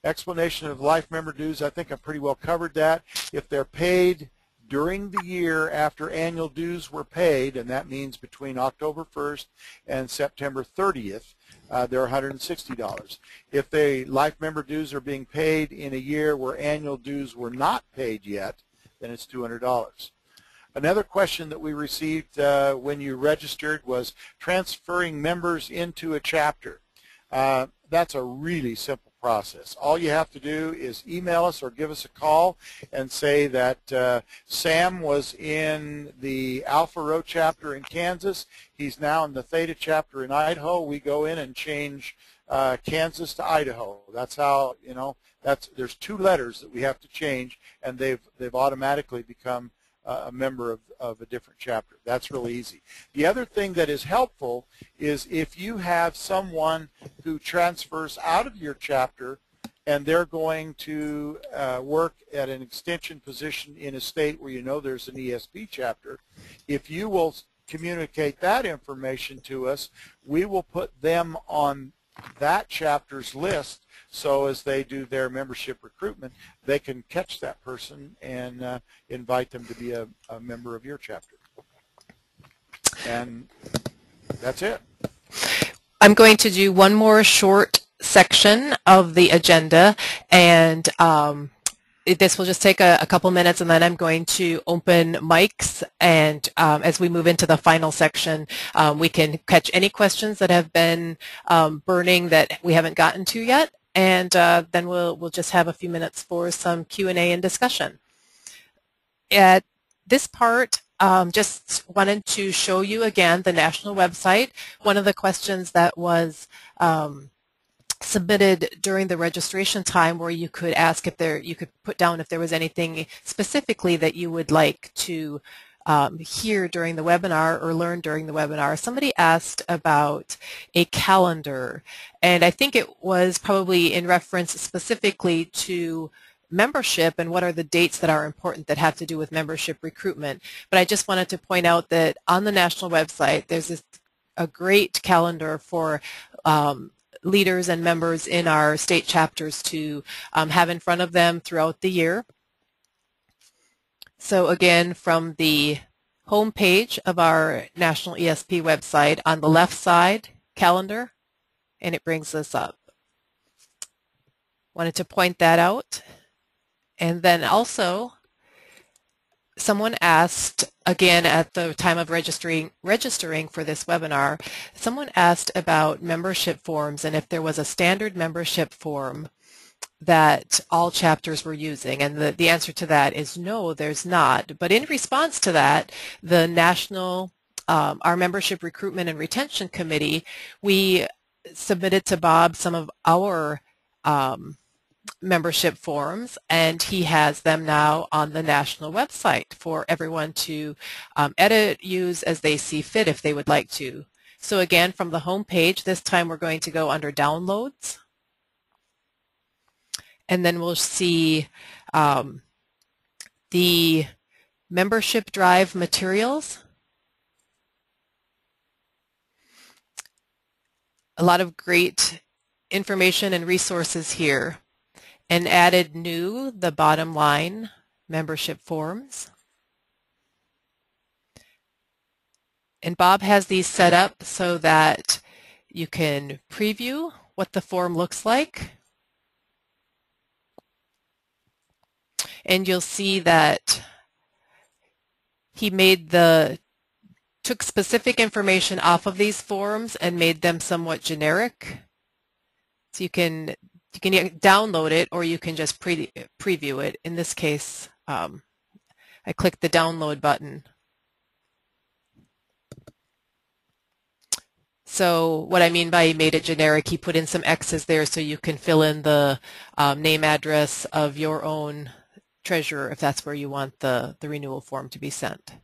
explanation of life member dues, I think I pretty well covered that. If they're paid during the year after annual dues were paid, and that means between October 1st and September 30th, they're $160. If the life member dues are being paid in a year where annual dues were not paid yet, then it's $200. Another question that we received when you registered was transferring members into a chapter. That's a really simple process. All you have to do is email us or give us a call and say that Sam was in the Alpha Row chapter in Kansas. He's now in the Theta chapter in Idaho. We go in and change Kansas to Idaho. That's how, you know, there's 2 letters that we have to change, and they've automatically become a member of a different chapter. That's really easy. The other thing that is helpful is if you have someone who transfers out of your chapter and they're going to work at an extension position in a state where you know there's an ESP chapter, if you will communicate that information to us, we will put them on that chapter's list, so as they do their membership recruitment, they can catch that person and invite them to be a member of your chapter. And that's it. I'm going to do one more short section of the agenda, and this will just take a couple minutes, and then I'm going to open mics, and as we move into the final section, we can catch any questions that have been burning that we haven't gotten to yet, and then we'll just have a few minutes for some Q&A and discussion. At this part, just wanted to show you again the national website. One of the questions that was submitted during the registration time, where you could ask if you could put down if there was anything specifically that you would like to hear during the webinar or learn during the webinar. Somebody asked about a calendar, and I think it was probably in reference specifically to membership and what are the dates that are important that have to do with membership recruitment. But I just wanted to point out that on the national website there's a great calendar for leaders and members in our state chapters to have in front of them throughout the year. So again, from the home page of our National ESP website, on the left side, calendar, and it brings this up. Wanted to point that out. And then also, someone asked, again at the time of registering for this webinar, someone asked about membership forms and if there was a standard membership form that all chapters were using, and the answer to that is no, there's not. But in response to that, the national, our Membership Recruitment and Retention Committee, we submitted to Bob some of our membership forms, and he has them now on the national website for everyone to edit, use as they see fit if they would like to. So again, from the home page, this time we're going to go under downloads, and then we'll see the membership drive materials. A lot of great information and resources here. And added new, the bottom line, membership forms. And Bob has these set up so that you can preview what the form looks like. And you'll see that he took specific information off of these forms and made them somewhat generic. So you can You can download it, or you can just preview it. In this case, I clicked the download button. So what I mean by he made it generic, he put in some X's there so you can fill in the name, address of your own treasurer if that's where you want the renewal form to be sent.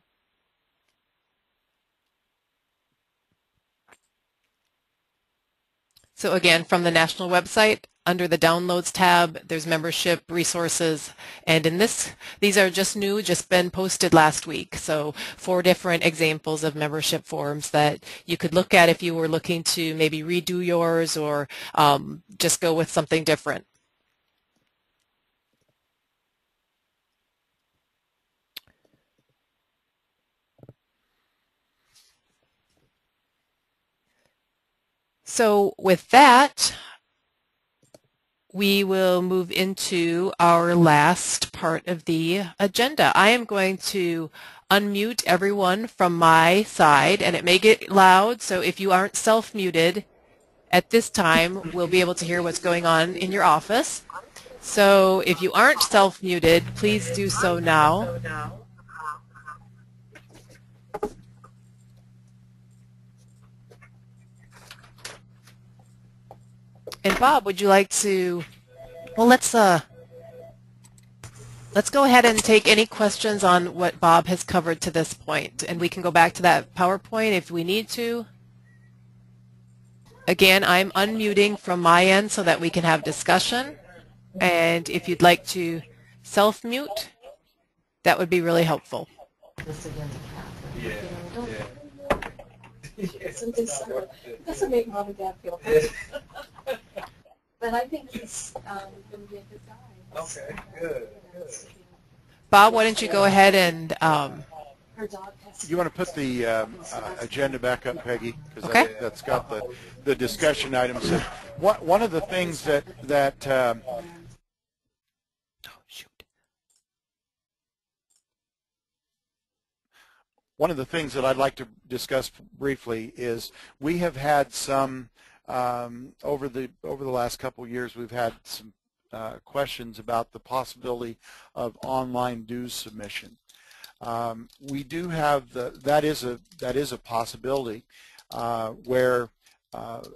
So again, from the national website, under the Downloads tab, there's membership resources, and in these are just new, just been posted last week. So 4 different examples of membership forms that you could look at if you were looking to maybe redo yours or just go with something different. So with that, we will move into our last part of the agenda. I am going to unmute everyone from my side, and it may get loud, so if you aren't self-muted at this time, we'll be able to hear what's going on in your office. So if you aren't self-muted, please do so now. And Bob, would you like to, well, let's go ahead and take any questions on what Bob has covered to this point, and we can go back to that PowerPoint if we need to. Again, I'm unmuting from my end so that we can have discussion, and if you'd like to self-mute, that would be really helpful. It doesn't make mom and dad feel happy. But I think he's going to be a good guy. Okay, good. Bob, why don't you go ahead and... You want to put the agenda back up, Peggy? Because okay. That's got the discussion items. One of the things that oh, shoot. One of the things that I'd like to discuss briefly is we have had some over the last couple of years, we've had some questions about the possibility of online dues submission. We do have that is a possibility where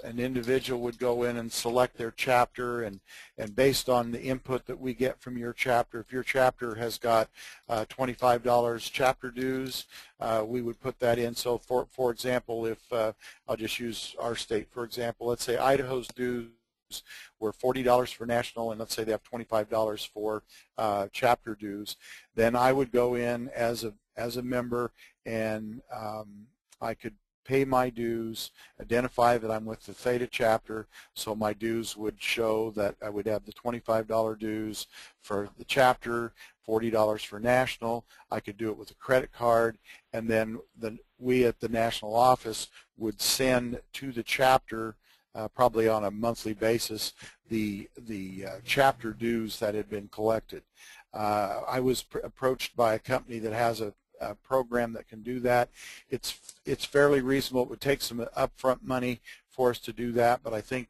an individual would go in and select their chapter, and based on the input that we get from your chapter, if your chapter has got $25 chapter dues, we would put that in. So for example, if I'll just use our state for example, let's say Idaho's dues were $40 for national, and let's say they have $25 for chapter dues, then I would go in as a member, and I could pay my dues, identify that I'm with the Theta chapter, so my dues would show that I would have the $25 dues for the chapter, $40 for national. I could do it with a credit card, and then we at the national office would send to the chapter probably on a monthly basis the chapter dues that had been collected. I was approached by a company that has a program that can do that. It's fairly reasonable. It would take some upfront money for us to do that, but I think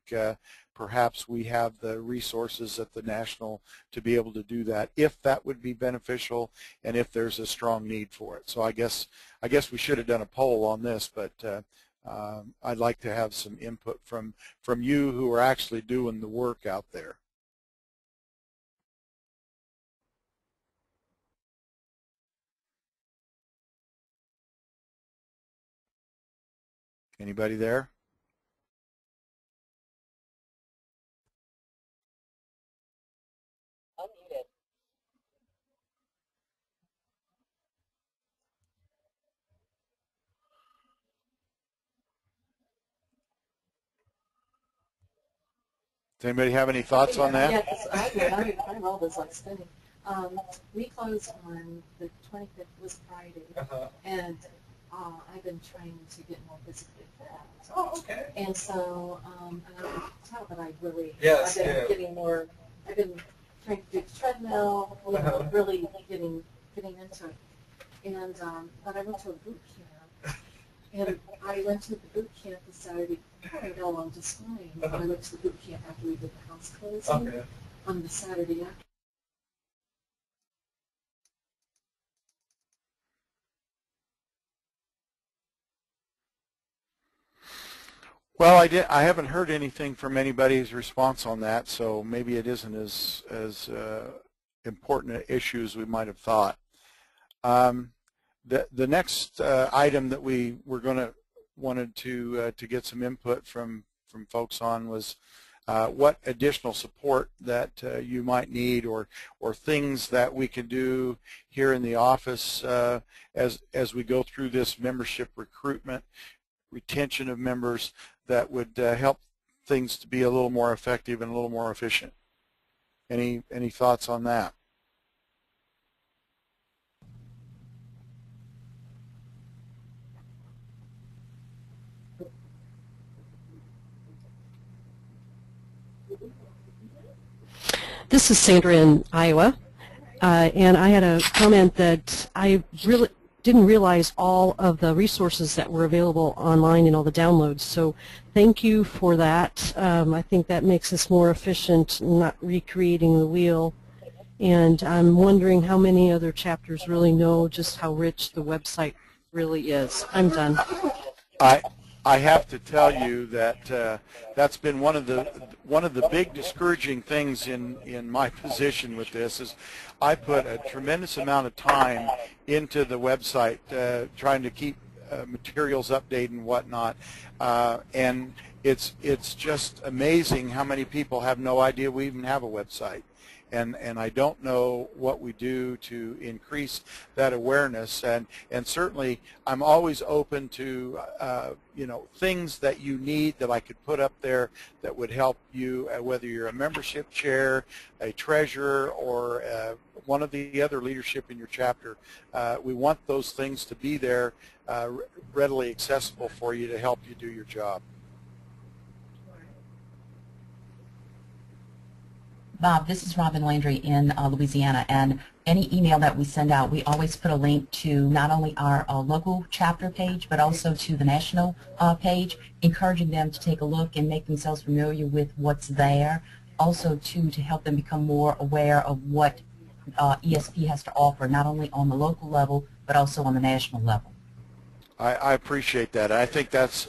perhaps we have the resources at the national to be able to do that if that would be beneficial and if there's a strong need for it. So I guess we should have done a poll on this, but I'd like to have some input from you who are actually doing the work out there. Anybody there? Unmuted. Does anybody have any thoughts on that? Yeah, my role is like spinning. We closed on the 25th, was Friday, and I've been trying to get more physically fit. Oh, okay. And so, and I can tell that I really, Yes, I've been getting more, I've been trying to do the treadmill, really getting into it. And, but I went to a boot camp, And I went to the boot camp this Saturday. I got along just fine. I went to the boot camp after we did the house closing on the Saturday after. Well, I haven't heard anything from anybody's response on that, so maybe it isn't as important an issue as we might have thought. The next item that we were wanted to get some input from folks on was what additional support that you might need, or things that we can do here in the office as we go through this membership recruitment, retention of members, that would help things to be a little more effective and a little more efficient. Any thoughts on that? This is Sandra in Iowa, and I had a comment that I really didn't realize all of the resources that were available online and all the downloads. So thank you for that. I think that makes us more efficient, not recreating the wheel. And I'm wondering how many other chapters really know just how rich the website really is. I'm done. I have to tell you that that's been one of the big discouraging things in my position with this. Is I put a tremendous amount of time into the website trying to keep materials updated and whatnot, and it's just amazing how many people have no idea we even have a website. And I don't know what we do to increase that awareness, and certainly I'm always open to things that you need that I could put up there that would help you, whether you're a membership chair, a treasurer, or one of the other leadership in your chapter. We want those things to be there, readily accessible for you to help you do your job. Bob, this is Robin Landry in Louisiana, and any email that we send out, we always put a link to not only our local chapter page, but also to the national page, encouraging them to take a look and make themselves familiar with what's there. Also, too, to help them become more aware of what ESP has to offer, not only on the local level, but also on the national level. I appreciate that. I think that's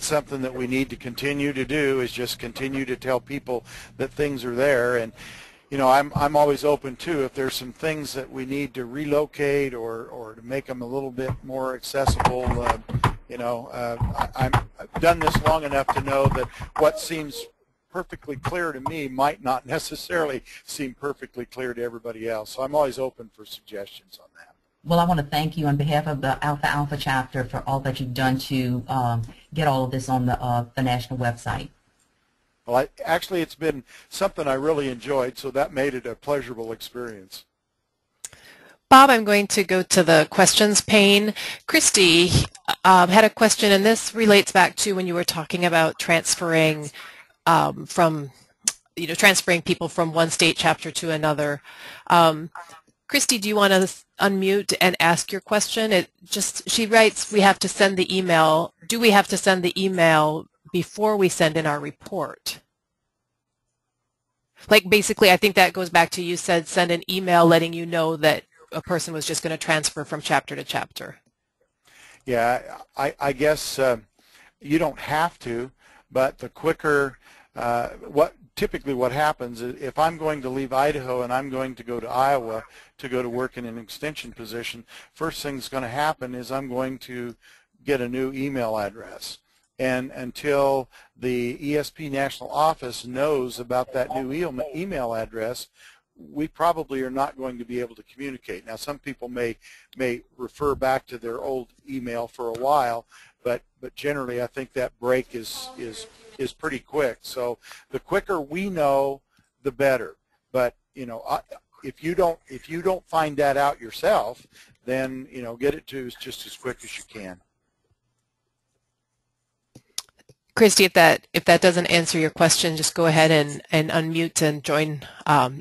something that we need to continue to do, is just continue to tell people that things are there. And I'm always open too, if there's some things that we need to relocate or to make them a little bit more accessible. I've done this long enough to know that what seems perfectly clear to me might not necessarily seem perfectly clear to everybody else. So I'm always open for suggestions on that. Well, I want to thank you on behalf of the Alpha chapter for all that you've done to get all of this on the national website. Well, actually, it's been something I really enjoyed, so that made it a pleasurable experience. Bob, I'm going to go to the questions pane. Christy had a question, and this relates back to when you were talking about transferring transferring people from one state chapter to another. Christy, do you want to unmute and ask your question? She writes, we have to send the email. Do we have to send the email before we send in our report? Like, basically, I think that goes back to, you said send an email letting you know that a person was just going to transfer from chapter to chapter. Yeah, I guess you don't have to, but the quicker, typically what happens is, if I'm going to leave Idaho and I'm going to go to Iowa to go to work in an extension position, first thing that's going to happen is I'm going to get a new email address. And until the ESP national office knows about that new email address, we probably are not going to be able to communicate. Now, some people may refer back to their old email for a while, but generally I think that break is pretty quick. So the quicker we know, the better. But if you don't find that out yourself, then get it to us just as quick as you can. Christy, if that doesn't answer your question, just go ahead and unmute and join.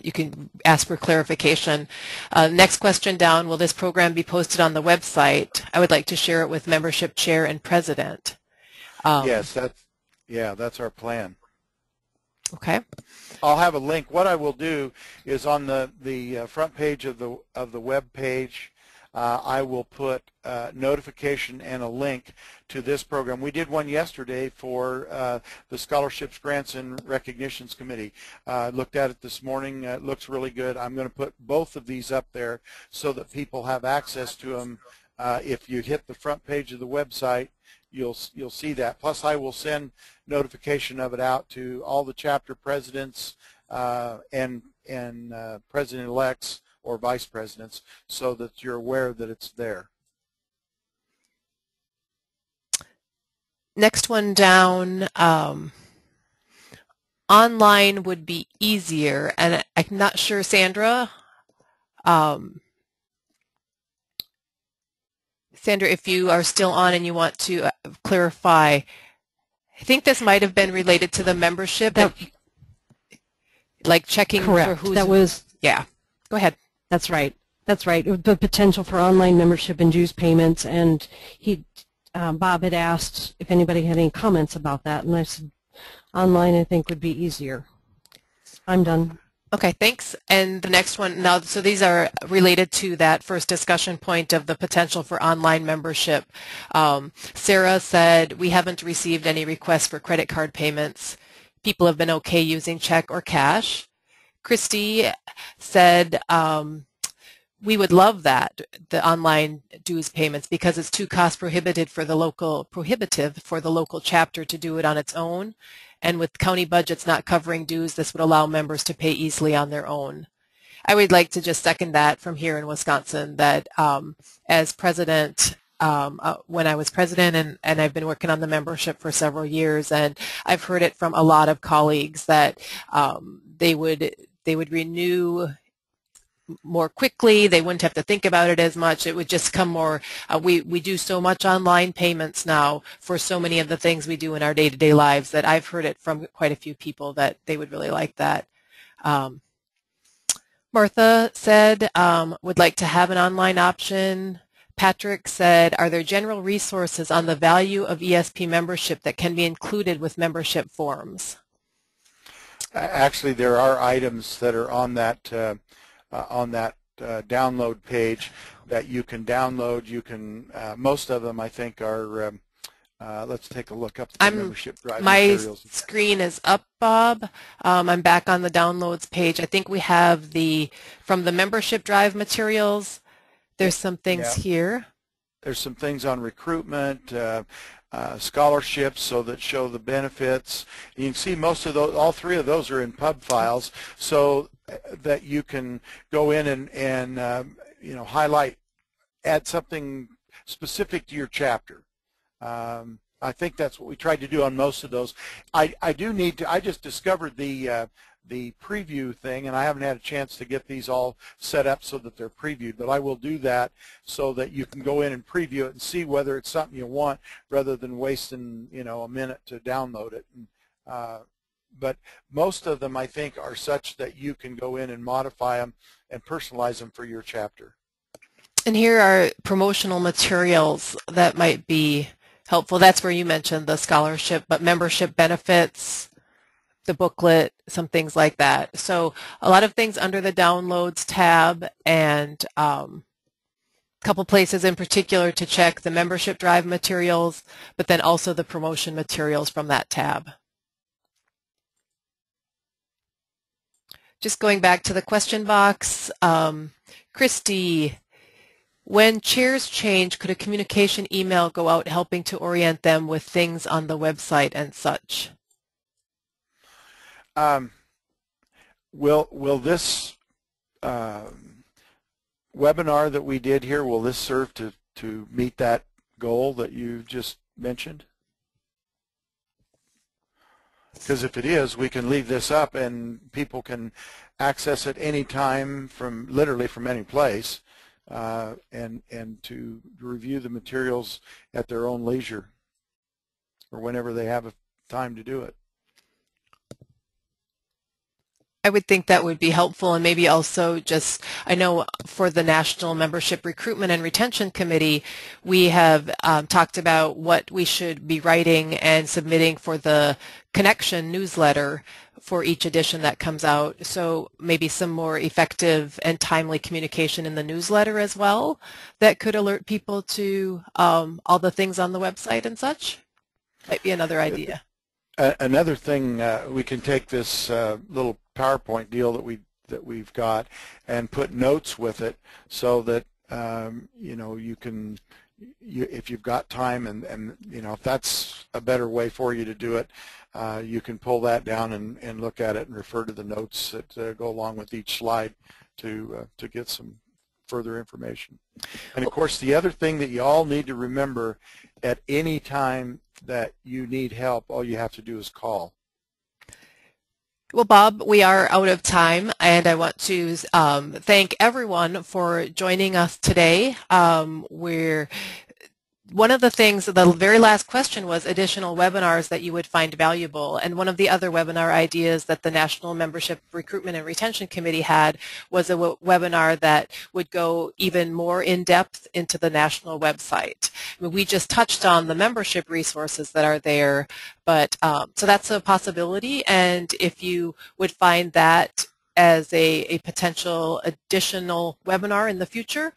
You can ask for clarification. Next question down, will this program be posted on the website? I would like to share it with membership chair and president. Yes, that's our plan. Okay. I'll have a link. What I will do is on the front page of the web page, I will put notification and a link to this program. We did one yesterday for the Scholarships, Grants, and Recognitions Committee. Looked at it this morning. It looks really good. I'm going to put both of these up there so that people have access to them. If you hit the front page of the website, you'll see that. Plus, I will send notification of it out to all the chapter presidents and president-elects or vice presidents, so that you're aware that it's there. Next one down, online would be easier, and I'm not sure, Sandra. Sandra, if you are still on and you want to clarify, I think this might have been related to the membership, like checking Correct. for who's. That was. Yeah. Go ahead. That's right. That's right. The potential for online membership and dues payments, and Bob had asked if anybody had any comments about that, and I said online I think would be easier. I'm done. Okay, thanks. And the next one now, so these are related to that first discussion point of the potential for online membership. Sarah said, we haven't received any requests for credit card payments. People have been okay using check or cash. Christy said, we would love that, the online dues payments, because it's too cost prohibitive for the local chapter to do it on its own. And with county budgets not covering dues, this would allow members to pay easily on their own. I would like to just second that from here in Wisconsin, that as president, when I was president, and I've been working on the membership for several years, and I've heard it from a lot of colleagues that they would renew more quickly. They wouldn't have to think about it as much. It would just come more. We do so much online payments now for so many of the things we do in our day-to-day lives that I've heard it from quite a few people that they would really like that. Martha said, would like to have an online option. Patrick said, are there general resources on the value of ESP membership that can be included with membership forms? Actually, there are items that are on that download page that you can download. You can most of them I think are let's take a look up the membership drive materials. My screen is up, Bob. I'm back on the downloads page. I think we have from the membership drive materials, there's some things here. There's some things on recruitment, scholarships, so that show the benefits. You can see most of those, all three of those are in pub files, so that you can go in and you know, highlight, add something specific to your chapter. I think that's what we tried to do on most of those. I do need to. I just discovered the preview thing, and I haven't had a chance to get these all set up so that they're previewed, but I will do that so that you can go in and preview it and see whether it's something you want, rather than wasting, you know, a minute to download it. But most of them, I think, are such that you can go in and modify them and personalize them for your chapter. And here are promotional materials that might be helpful. That's where you mentioned the scholarship, but membership benefits, the booklet, some things like that. So a lot of things under the downloads tab, and a couple places in particular to check the membership drive materials, but then also the promotion materials from that tab. Just going back to the question box, Christy, when chairs change, could a communication email go out helping to orient them with things on the website and such? Will this webinar that we did here, will this serve to meet that goal that you just mentioned? Because if it is, we can leave this up and people can access it anytime, from literally from any place, and to review the materials at their own leisure, or whenever they have time to do it. I would think that would be helpful, and maybe also just, I know for the National Membership Recruitment and Retention Committee, we have talked about what we should be writing and submitting for the Connection newsletter for each edition that comes out. So maybe some more effective and timely communication in the newsletter as well that could alert people to all the things on the website and such. Might be another idea. Another thing, we can take this little PowerPoint deal that we've got and put notes with it, so that you know, you can, if you've got time, and you know, if that's a better way for you to do it, you can pull that down and look at it and refer to the notes that go along with each slide to get some further information. And of course, the other thing that you all need to remember, at any time that you need help, all you have to do is call. Well, Bob, we are out of time, and I want to thank everyone for joining us today. One of the things, the very last question was additional webinars that you would find valuable, and one of the other webinar ideas that the National Membership Recruitment and Retention Committee had was a webinar that would go even more in depth into the national website. I mean, we just touched on the membership resources that are there, but so that's a possibility, and if you would find that as a potential additional webinar in the future,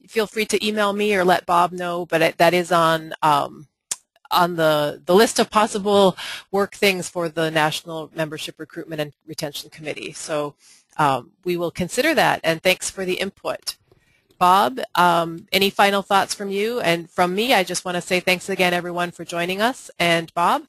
feel free to email me or let Bob know, but that is on the list of possible work things for the National Membership Recruitment and Retention Committee. So we will consider that, and thanks for the input. Bob, any final thoughts from you? And from me, I just want to say thanks again, everyone, for joining us. And Bob?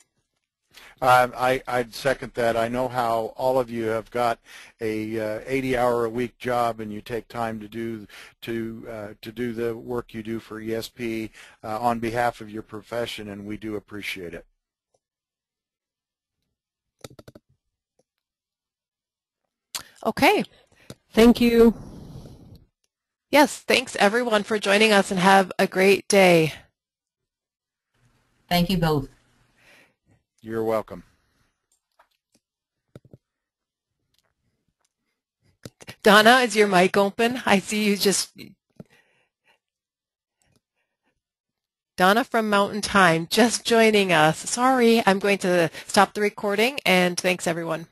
I'd second that. I know how all of you have got a 80-hour-a-week job, and you take time to do the work you do for ESP on behalf of your profession, and we do appreciate it. Okay. Thank you. Yes, thanks everyone for joining us, and have a great day. Thank you both. You're welcome. Donna, is your mic open? I see you just... Donna from Mountain Time, just joining us. Sorry, I'm going to stop the recording, and thanks everyone.